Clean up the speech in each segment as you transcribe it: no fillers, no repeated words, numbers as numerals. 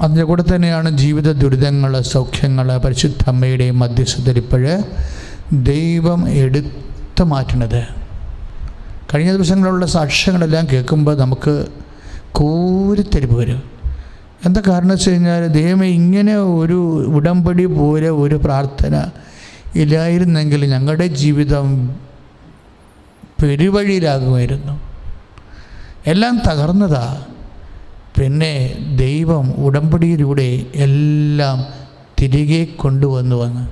അതിൻ്റെ കൂടെ തന്നെയാണ് ജീവിത ദുരിതങ്ങൾ, സൗഖ്യങ്ങൾ പരിശുദ്ധ അമ്മയുടെയും മധ്യസ്ഥതയിൽ ഇപ്പോഴ് ദൈവം എടുത്തു മാറ്റുന്നത്. കഴിഞ്ഞ ദിവസങ്ങളിലുള്ള സാക്ഷ്യങ്ങളെല്ലാം കേൾക്കുമ്പോൾ നമുക്ക് കോരിത്തെരിപ്പ് വരും. എന്താ കാരണം വെച്ച് കഴിഞ്ഞാൽ, ദൈവമേ ഇങ്ങനെ ഒരു ഉടമ്പടി പോലെ ഒരു പ്രാർത്ഥന ഇല്ലായിരുന്നെങ്കിൽ ഞങ്ങളുടെ ജീവിതം പെരുവഴിയിലാകുമായിരുന്നു. എല്ലാം തകർന്നതാ. പിന്നെ ദൈവം ഉടമ്പടിയിലൂടെ എല്ലാം തിരികെ കൊണ്ടുവന്ന്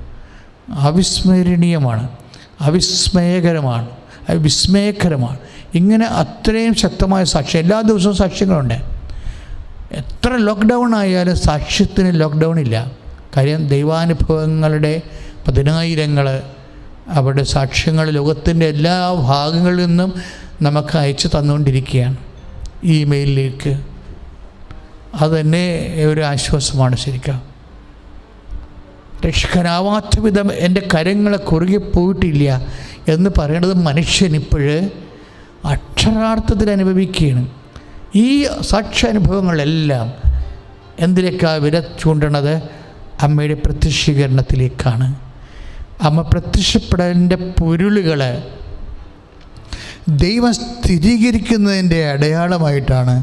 അവിസ്മരണീയമാണ്, അവിസ്മയകരമാണ്, വിസ്മയകരമാണ്. ഇങ്ങനെ അത്രയും ശക്തമായ സാക്ഷ്യം എല്ലാ ദിവസവും സാക്ഷ്യങ്ങളുണ്ട്. എത്ര ലോക്ക്ഡൗൺ ആയാലും സാക്ഷ്യത്തിന് ലോക്ക്ഡൗൺ ഇല്ല. കാര്യം ദൈവാനുഭവങ്ങളുടെ 10,000 അവരുടെ സാക്ഷ്യങ്ങൾ ലോകത്തിൻ്റെ എല്ലാ ഭാഗങ്ങളിൽ നിന്നും നമുക്ക് അയച്ചു തന്നുകൊണ്ടിരിക്കുകയാണ് ഇമെയിലിലേക്ക്. അതുതന്നെ ഒരു ആശ്വാസമാണ്. ശരിക്കും രക്ഷിക്കാനാവാത്ത വിധം എൻ്റെ കരങ്ങളെ കുറുകെ പോയിട്ടില്ല എന്ന് പറയുന്നത് മനുഷ്യനിപ്പോഴ് അക്ഷരാർത്ഥത്തിൽ അനുഭവിക്കുകയാണ്. ഈ സാക്ഷ്യാനുഭവങ്ങളെല്ലാം എന്തിലേക്കാണ് വില ചൂണ്ടണത്? അമ്മയുടെ പ്രത്യക്ഷീകരണത്തിലേക്കാണ്. അമ്മ പ്രത്യക്ഷപ്പെടലിൻ്റെ പൊരുളുകൾ ദൈവം സ്ഥിരീകരിക്കുന്നതിൻ്റെ അടയാളമായിട്ടാണ്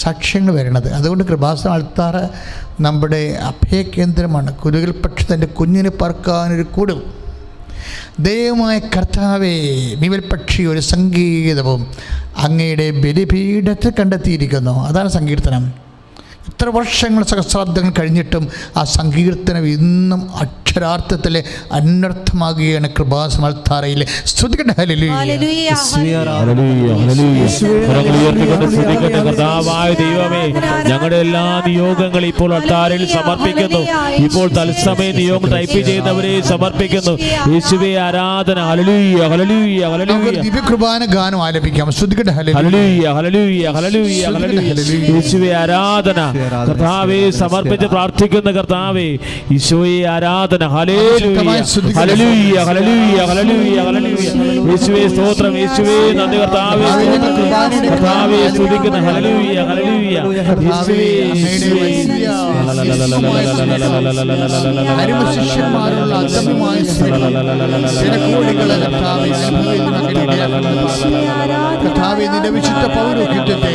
സാക്ഷ്യങ്ങൾ വരുന്നത്. അതുകൊണ്ട് കൃപാസന അൾത്താർ നമ്മുടെ അഭയകേന്ദ്രമാണ്. കുരുകൾ പക്ഷി തൻ്റെ കുഞ്ഞിന് പറക്കാനൊരു കൂടും. ദൈവമായ കർത്താവേ, നിവൽ പക്ഷി ഒരു സംഗീതവും അങ്ങയുടെ ബലിപീഠത്തിൽ കണ്ടെത്തിയിരിക്കുന്നു. അതാണ് സങ്കീർത്തനം. എത്ര വർഷങ്ങൾ, സഹസ്രാബ്ദങ്ങൾ കഴിഞ്ഞിട്ടും ആ സങ്കീർത്തനം ഇന്നും അക്ഷരാർത്ഥത്തിൽ അന്വർത്ഥമാകുകയാണ് കൃപാസന അൾത്താരയിൽ. സ്തുതിക്കട്ടെ. ദൈവമേ, ഞങ്ങളുടെ എല്ലാ നിയോഗങ്ങളും ഇപ്പോൾ അൾത്താരയിൽ സമർപ്പിക്കുന്നു. ഇപ്പോൾ തത്സമയ നിയോഗം ടൈപ്പ് ചെയ്യുന്നവരെ സമർപ്പിക്കുന്നു. യേശുവേ ആരാധന. ഹല്ലേലൂയ, ഹല്ലേലൂയ, ഹല്ലേലൂയ. ദിവ്യകൃപാന ഗാനം ആലപിക്കാം. സ്തുതിക്കട്ടെ. ഹല്ലേലൂയ, ഹല്ലേലൂയ, ഹല്ലേലൂയ, ഹല്ലേലൂയ. യേശുവേ ആരാധന. കർത്താവേ സമർപ്പിച്ച് പ്രാർത്ഥിക്കുന്ന കർത്താവേ, ഈശോയെ ആരാധന. ഹല്ലേലൂയ, ഹല്ലേലൂയ, ഹല്ലേലൂയ, ഹല്ലേലൂയ, ഹല്ലേലൂയ. യേശുവേ സ്തോത്രം, യേശുവേ നന്ദി. കർത്താവേ കർത്താവേ സ്തുതിക്കുന്ന. ഹല്ലേലൂയ, ഹല്ലേലൂയ. യേശുവേ കർത്താവേ, നിന്റെ വിശുദ്ധ പൗരോഹിത്യത്തെ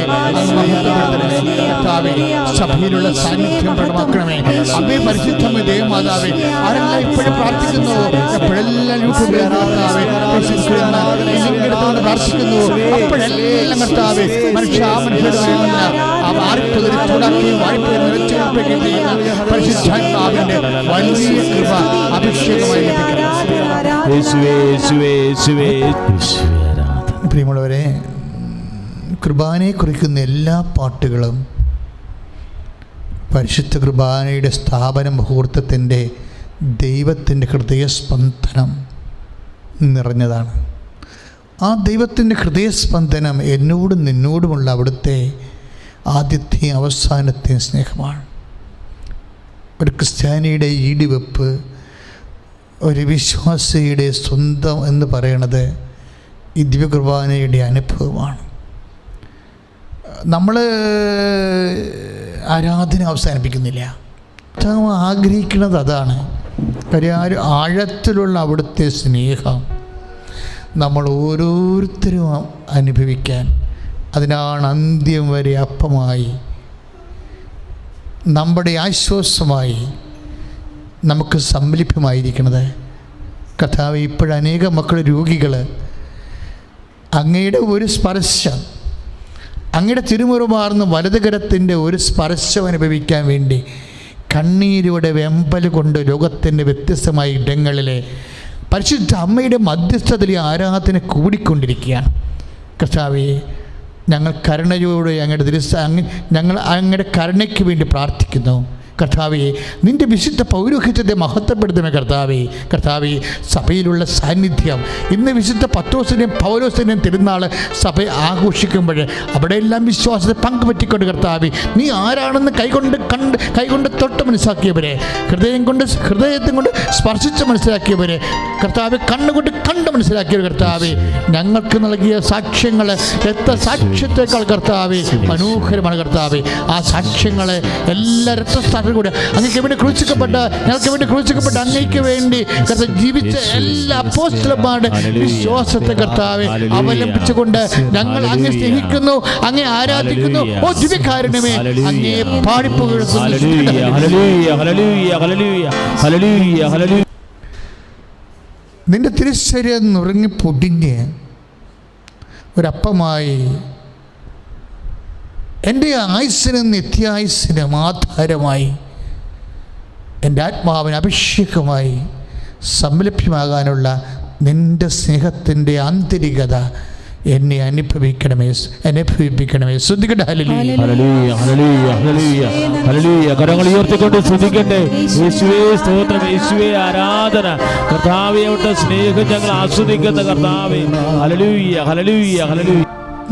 കർത്താവേ സഭയിലുള്ള സാന്നിധ്യം പ്രകടമാക്കണമേ. അമ്മേ പരിശുദ്ധമേ ദേവമാതാവേ, ആരെല്ലാം ഇപ്പോഴും പ്രാർത്ഥിക്കുന്നു, എപ്പോഴെല്ലാം യൂട്യൂബിൽ കർത്താവേ പ്രാർത്ഥിക്കുന്നു, അപ്പോഴെല്ലാം കർത്താവേ മനുഷ്യരുടെ ആർക്കൊരു ചൂടാക്കി വായ്പ നിറച്ചേൽപ്പിക്കുകയും ചെയ്യുന്ന പരിശുദ്ധാത്മാവിന്റെ വലിയ കൃപ അഭിഷേകമായി ലഭിക്കണം. പ്രിയമുള്ളവരെ, കുർബാനയെ കുറിക്കുന്ന എല്ലാ പാട്ടുകളും പരിശുദ്ധ കുർബാനയുടെ സ്ഥാപന മുഹൂർത്തത്തിൻ്റെ ദൈവത്തിൻ്റെ ഹൃദയസ്പന്ദനം നിറഞ്ഞതാണ്. ആ ദൈവത്തിൻ്റെ ഹൃദയസ്പന്ദനം എന്നോടും നിന്നോടുമുള്ള അവിടുത്തെ ആദ്യത്തെയും അവസാനത്തെയും സ്നേഹമാണ്. ഒരു ക്രിസ്ത്യാനിയുടെ ഈടിവെപ്പ്, ഒരു വിശ്വാസിയുടെ സ്വന്തം എന്ന് പറയുന്നത് ഈ ദിവ്യകുർബാനയുടെ അനുഭവമാണ്. നമ്മൾ ആരാധന അവസാനിപ്പിക്കുന്നില്ല. ആഗ്രഹിക്കുന്നത് അതാണ്. കാര്യം ആഴത്തിലുള്ള അവിടുത്തെ സ്നേഹം നമ്മൾ ഓരോരുത്തരും അനുഭവിക്കാൻ, അതിനാണ് അന്ത്യം വരെ അപ്പമായി, നമ്മുടെ ആശ്വാസമായി നമുക്ക് സംലഭ്യമായിരിക്കുന്നത്. കർത്താവേ, ഇപ്പോഴനേകം മക്കൾ രോഗികൾ അങ്ങയുടെ ഒരു സ്പർശം, അങ്ങയുടെ തിരുമുറുമാർന്ന വലതുകരത്തിൻ്റെ ഒരു സ്പർശം അനുഭവിക്കാൻ വേണ്ടി കണ്ണീരോടെ വെമ്പൽ കൊണ്ട് ലോകത്തിൻ്റെ വ്യത്യസ്തമായ ഇടങ്ങളിലെ പരിശുദ്ധ അമ്മയുടെ മധ്യസ്ഥതയിൽ ആരാധന കൂടിക്കൊണ്ടിരിക്കുകയാണ്. കർത്താവേ, ഞങ്ങൾ കരുണയോടെ ഞങ്ങൾ അങ്ങയുടെ കരുണയ്ക്ക് വേണ്ടി പ്രാർത്ഥിക്കുന്നു. കർത്താവേ, നിൻ്റെ വിശുദ്ധ പൗരോഹിത്യത്തെ മഹത്വപ്പെടുത്തണമേ. കർത്താവേ, സഭയിലുള്ള സാന്നിധ്യം, ഇന്ന് വിശുദ്ധ പത്രോസിൻ്റെയും പൗലോസിൻ്റെയും തിരുനാൾ സഭ ആഘോഷിക്കുമ്പോൾ അവിടെയെല്ലാം വിശ്വാസത്തെ പങ്കുപറ്റിക്കൊണ്ട് കർത്താവേ, നീ ആരാണെന്ന് കൈകൊണ്ട് തൊട്ട് മനസ്സിലാക്കിയവരെ, ഹൃദയത്തെ കൊണ്ട് സ്പർശിച്ച് മനസ്സിലാക്കിയവരെ, കർത്താവ് കണ്ണുകൊണ്ട് കണ്ട് മനസ്സിലാക്കിയവർ, കർത്താവ് ഞങ്ങൾക്ക് നൽകിയ സാക്ഷ്യങ്ങൾ എത്ര സാക്ഷ്യത്തെക്കാൾ കർത്താവ് മനോഹരമാണ്. കർത്താവ് ആ സാക്ഷ്യങ്ങളെ എല്ലാ രക്തസാക്ഷികളും കൂടെ അങ്ങേക്ക് വേണ്ടി ക്രൂശിക്കപ്പെട്ട, ഞങ്ങൾക്ക് വേണ്ടി ക്രൂശിക്കപ്പെട്ട, അങ്ങേക്ക് വേണ്ടി കർത്താവ് ജീവിച്ച എല്ലാ അപ്പോസ്തലന്മാരുടെ വിശ്വാസത്തെ കർത്താവ് അവലംബിച്ചുകൊണ്ട് ഞങ്ങൾ അങ്ങേ സ്നേഹിക്കുന്നു, അങ്ങേ ആരാധിക്കുന്നു. ഓ ദിവ്യകാരുണ്യമേ, അങ്ങേ പാടിപ്പുകഴ്ത്തുന്നു. നിന്റെ തിരുശരീരം നുറുങ്ങി പൊടിഞ്ഞ് ഒരപ്പമായി എൻ്റെ ആയുസ്സിനും നിത്യായുസ്സിനും ആധാരമായി, എൻ്റെ ആത്മാവിന് അഭിഷേകമായി സംലഭ്യമാകാനുള്ള നിൻ്റെ സ്നേഹത്തിൻ്റെ ആന്തരികത എന്നെ അനുഭവിപ്പിക്കണമേ. ശ്രദ്ധിക്കട്ടെ. കരങ്ങൾ ഉയർത്തിക്കൊണ്ട് ശ്രദ്ധിക്കട്ടെ. യേശുവേ സ്തോത്രം, യേശുവേ ആരാധന. കർത്താവേ അവിടുത്തെ സ്നേഹം ഞങ്ങൾ ആസ്വദിക്കുന്ന കർത്താവേ. ഹല്ലേലൂയ, ഹല്ലേലൂയ, ഹല്ലേലൂയ.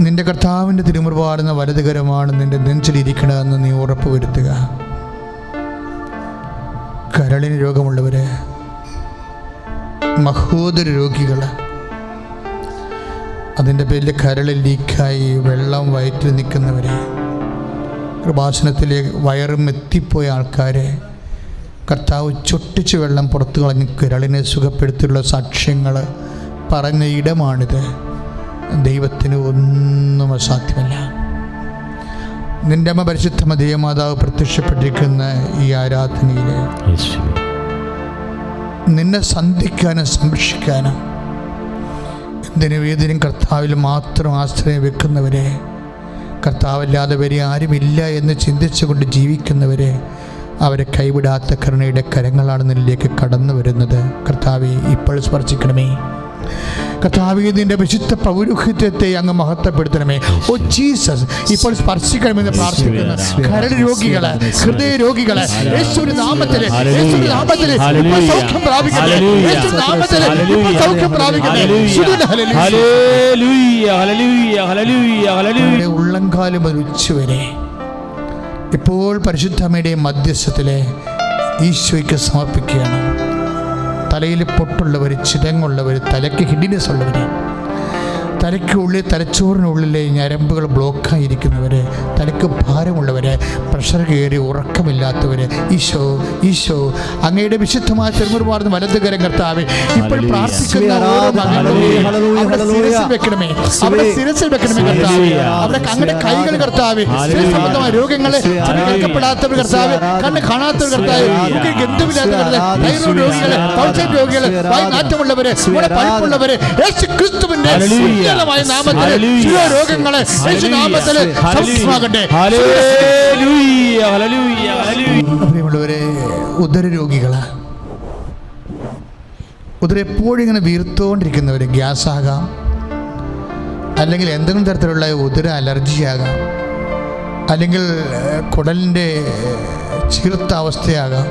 നിന്റെ കർത്താവിൻ്റെ തിരുമുറിവാടുന്ന വലതുകരമാണ് നിന്റെ നെഞ്ചിലിരിക്കണമെന്ന് നീ ഉറപ്പുവരുത്തുക. കരളിന് രോഗമുള്ളവര്, മഹോദര രോഗികൾ, അതിൻ്റെ പേരിൽ കരളിൽ ലീക്കായി വെള്ളം വയറ്റിൽ നിൽക്കുന്നവരെ, കൃപാസനത്തിലേക്ക് വയറും എത്തിപ്പോയ ആൾക്കാരെ കർത്താവ് ചൊട്ടിച്ച് വെള്ളം പുറത്തു കളഞ്ഞ് കരളിനെ സുഖപ്പെടുത്തിയുള്ള സാക്ഷ്യങ്ങൾ പറഞ്ഞ ഇടമാണിത്. ദൈവത്തിന് ഒന്നും അസാധ്യമല്ല. നിൻ്റെ അമ്മ പരിശുദ്ധ മദീയമാതാവ് പ്രത്യക്ഷപ്പെട്ടിരിക്കുന്ന ഈ ആരാധനയിൽ നിന്നെ സന്ധിക്കാനും സംരക്ഷിക്കാനും എന്തിനും ഏതിനും കർത്താവിൽ മാത്രം ആശ്രയം വെക്കുന്നവരെ, കർത്താവില്ലാതെ വരെ ആരുമില്ല എന്ന് ചിന്തിച്ചുകൊണ്ട് ജീവിക്കുന്നവരെ, അവരെ കൈവിടാത്ത കരുണയുടെ കരങ്ങളാണ് നിന്നിലേക്ക് കടന്നു വരുന്നത്. കർത്താവെ ഇപ്പോൾ സ്പർശിക്കണമേ. കർത്താവേ, നിന്റെ വിശുദ്ധ പൗരോഹിത്യത്തെ അങ്ങ് മഹത്വപ്പെടുത്തണമേ. ഓ ജീസസ്, ഇപ്പോൾ സ്പർശിക്കണമെന്ന് പ്രാർത്ഥിക്കുന്നു. കരൾ രോഗികളെ, ഹൃദയ രോഗികളെ, യേശുവിന്റെ നാമത്തില് സൗഖ്യം പ്രാപിക്കട്ടെ. യേശുവിന്റെ നാമത്തില് സൗഖ്യം പ്രാപിക്കട്ടെ. ഉള്ളംകാലം മുതൽ ഉച്ചവരെ ഇപ്പോൾ പരിശുദ്ധമ്മയുടെ മധ്യസ്ഥത്തിലെ ഈശോയ്ക്ക് സമർപ്പിക്കുകയാണ്. തലയിൽ പൊട്ടുള്ളവർ, ചിരങ്ങുള്ളവർ, തലയ്ക്ക് ഹിഡിനെസ് ഉള്ളവർ, തലയ്ക്കുള്ളിൽ തലച്ചോറിനുള്ളിലെ ഞരമ്പുകൾ ബ്ലോക്കായിരിക്കുന്നവർ, തലയ്ക്ക് ഭാരമുള്ളവർ, പ്രഷർ കയറി ഉറക്കമില്ലാത്തവർ, ഈശോ ഈശോ അങ്ങയുടെ വിശുദ്ധമായ തിരുമുറിവാർന്ന വലതുകരം കർത്താവേ, ഇപ്പോൾ പ്രാർത്ഥിക്കുന്ന ഓരോ മകനെയും അവിടെ ശിരസിൽ വെക്കണമേ, അവിടെ ശിരസിൽ വെക്കണമേ കർത്താവേ. അവിടെ അങ്ങയുടെ കൈകൾ കർത്താവേ, സംബന്ധമായ രോഗങ്ങളെ ചികിത്സിക്കപ്പെടാത്തവർ കർത്താവേ, കണ്ണ് കാണാത്തവർ കർത്താവേ, ഗന്ധമില്ലാത്തവർ, തൈറോയ്ഡ് രോഗികളെ, പൾസർ രോഗികളെ, വായു നാറ്റമുള്ളവരെ, പഴുപ്പുള്ളവരെ, യേശു ക്രിസ്തുവിന്റെ നാമത്തിലെ രോഗങ്ങളെ യേശുനാമത്തിലെ സൗഖ്യമാകട്ടെ. പ്രിയമുള്ളവരെ, ഉദരരോഗികള്, ഉദരം എപ്പോഴും ഇങ്ങനെ വീർത്തുകൊണ്ടിരിക്കുന്നവർ, ഗ്യാസ് ആകാം, അല്ലെങ്കിൽ എന്തെങ്കിലും തരത്തിലുള്ള ഉദര അലർജിയാകാം, അല്ലെങ്കിൽ കുടലിൻ്റെ ചീർത്ത അവസ്ഥയാകാം,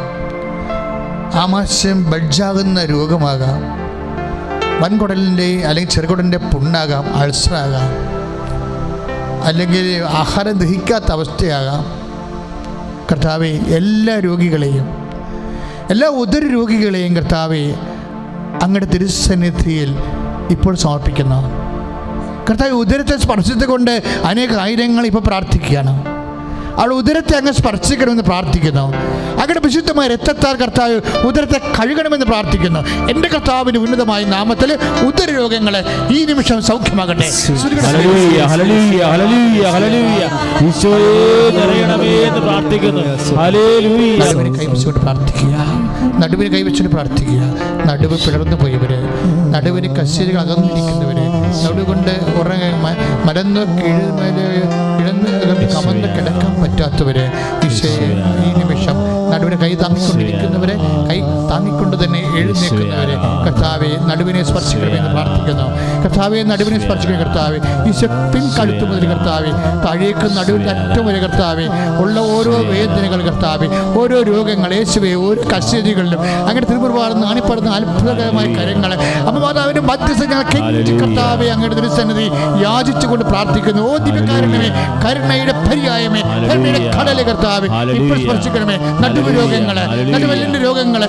ആമാശയം ബഡ്ജാകുന്ന രോഗമാകാം, വൻകുടലിൻ്റെ അല്ലെങ്കിൽ ചെറുകുടലിൻ്റെ പുണ്ണാകാം, അൾസറാകാം, അല്ലെങ്കിൽ ആഹാരം ദഹിക്കാത്ത അവസ്ഥയാകാം. കർത്താവേ, എല്ലാ രോഗികളെയും, എല്ലാ ഉദര രോഗികളെയും കർത്താവേ അങ്ങയുടെ തിരുസന്നിധിയിൽ ഇപ്പോൾ സമർപ്പിക്കുന്നു. കർത്താവേ, ഉദരത്തെ സ്പർശിച്ചുകൊണ്ട് അനേക ആയിരങ്ങൾ ഇപ്പോൾ പ്രാർത്ഥിക്കുകയാണ്. അവൾ ഉദരത്തെ അങ്ങ് സ്പർശിക്കണമെന്ന് പ്രാർത്ഥിക്കുന്നു. അങ്ങയുടെ വിശുദ്ധമായ രക്തത്താൽ കർത്താവ് ഉദരത്തെ കഴുകണമെന്ന് പ്രാർത്ഥിക്കുന്നു. എൻ്റെ കർത്താവിൻ്റെ ഉന്നതമായ നാമത്തിൽ ഉദര രോഗങ്ങളെ ഈ നിമിഷം സൗഖ്യമാകട്ടെ. കൈവച്ചുകൊണ്ട് പ്രാർത്ഥിക്കുക, നടുവിന് കൈവച്ചുകൊണ്ട് പ്രാർത്ഥിക്കുക. നടുവ് പിളർന്നു പോയവര്, നടുവിന് കശേരികൾ അകന്നിരിക്കുന്നവര്, നടുകൊണ്ട് മലന്ന് കമന്ന് കിടക്കാൻ പറ്റാത്തവര്, ഈ നിമിഷം നടുവിന് കൈ താങ്ങിക്കൊണ്ടിരിക്കുന്നവരെ കൈ താങ്ങിക്കൊണ്ട് തന്നെ എഴുന്നേൽക്കുന്നവരെ കർത്താവെ നടുവിനെ സ്പർശിക്കണമെന്ന് പ്രാർത്ഥിക്കുന്നു. കർത്താവെ നടുവിനെ സ്പർശിക്കുന്ന കർത്താവെ ഈശോ പിൻകഴുത്ത് മുതൽ കർത്താവെ താഴേക്ക് നടുവിൻ്റെ അറ്റം വരെ കർത്താവെ ഉള്ള ഓരോ വേദനകൾ കർത്താവെ, ഓരോ രോഗങ്ങൾ യേശുവെ, ഓരോ കസ്റ്റഡികളിലും അങ്ങനെ തിരുമുറുപാടുന്ന ആണിപ്പടുന്ന അത്ഭുതകരമായ കരങ്ങൾ അമ്മ മാതാവിന്റെ മധ്യസ്ഥ ഞങ്ങൾ കെഞ്ചി കർത്താവെ അങ്ങയുടെ തിരുസന്നിധി യാചിച്ചുകൊണ്ട് പ്രാർത്ഥിക്കുന്നു. ഓ ദിവ്യകാരുണ്യമേ, കരുണയുടെ പര്യായമേ, കരുണയുടെ കടലെ കർത്താവെ ഇപ്പോൾ സ്പർശിക്കണമേ. നടുവ് രോഗങ്ങള്, നടുവെല്ലിന്റെ രോഗങ്ങള്,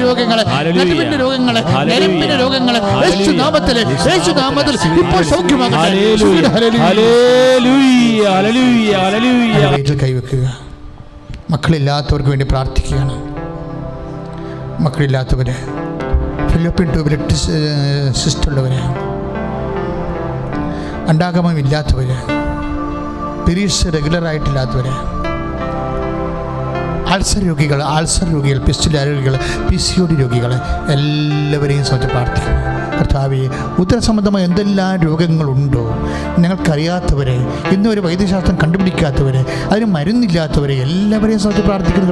രോഗങ്ങള്, നടുവിന്റെ രോഗങ്ങള്, ഞരമ്പിന്റെ രോഗങ്ങള് യേശുനാമത്തിൽ ഇപ്പോൾ സൗഖ്യമാകട്ടെ. കൈവെക്കുക. മക്കളില്ലാത്തവർക്ക് വേണ്ടി പ്രാർത്ഥിക്കുകയാണ്. മക്കളില്ലാത്തവര്, ഫിലിപ്പിൻ ട്യൂബിലിറ്റി സിസ്റ്റുള്ളവര്, അണ്ടാഗമം ഇല്ലാത്തവര്, പീരീഡ്സ് റെഗുലറായിട്ടില്ലാത്തവര്, ആൾസർ രോഗികൾ, പിസ്റ്റുല രോഗികൾ, PCOD രോഗികൾ എല്ലാവരെയും സംബന്ധിച്ച് പ്രാർത്ഥിക്കുന്നു. കർത്താവേ, ഉദരസംബന്ധമായ എന്തെല്ലാം രോഗങ്ങളുണ്ടോ ഞങ്ങൾക്കറിയാത്തവരെ, ഇന്നും ഒരു വൈദ്യശാസ്ത്രം കണ്ടുപിടിക്കാത്തവരെ, അതിന് മരുന്നില്ലാത്തവരെ എല്ലാവരെയും സംബന്ധിച്ച് പ്രാർത്ഥിക്കുന്നു.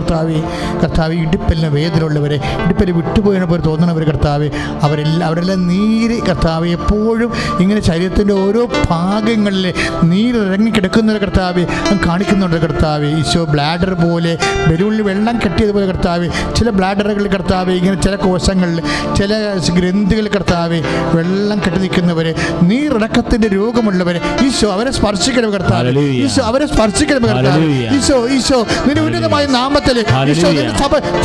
കർത്താവേ ഇടുപ്പലിന് വേദനയുള്ളവരെ, ഇടുപ്പല് വിട്ടുപോയതിനെ പോലെ തോന്നുന്നവർ കർത്താവേ, അവരെല്ലാം നീര് കർത്താവേ എപ്പോഴും ഇങ്ങനെ ശരീരത്തിൻ്റെ ഓരോ ഭാഗങ്ങളിൽ നീരിറങ്ങി കിടക്കുന്നവരെ കർത്താവേ കാണിക്കുന്നുണ്ട്. കർത്താവേ ഈശോ ബ്ലാഡർ പോലെ ബലൂണിൽ വെള്ളം കെട്ടിയതുപോലെ കർത്താവേ ചില ബ്ലാഡറുകളിൽ കർത്താവേ ഇങ്ങനെ ചില കോശങ്ങളിൽ ചില ഗ്രന്ഥികൾ കർത്താവേ വെള്ളം കെട്ടി നിൽക്കുന്നവരെ, നീറിറക്കത്തിന്റെ രോഗമുള്ളവരെ ഈശോ അവരെ സ്പർശിക്കണം കർത്താവേ. ഈശോ അവരെ സ്പർശിക്കണം കർത്താവേ. ഈശോ നിന്റെ ഉന്നതമായ നാമത്തിൽ ഈശോ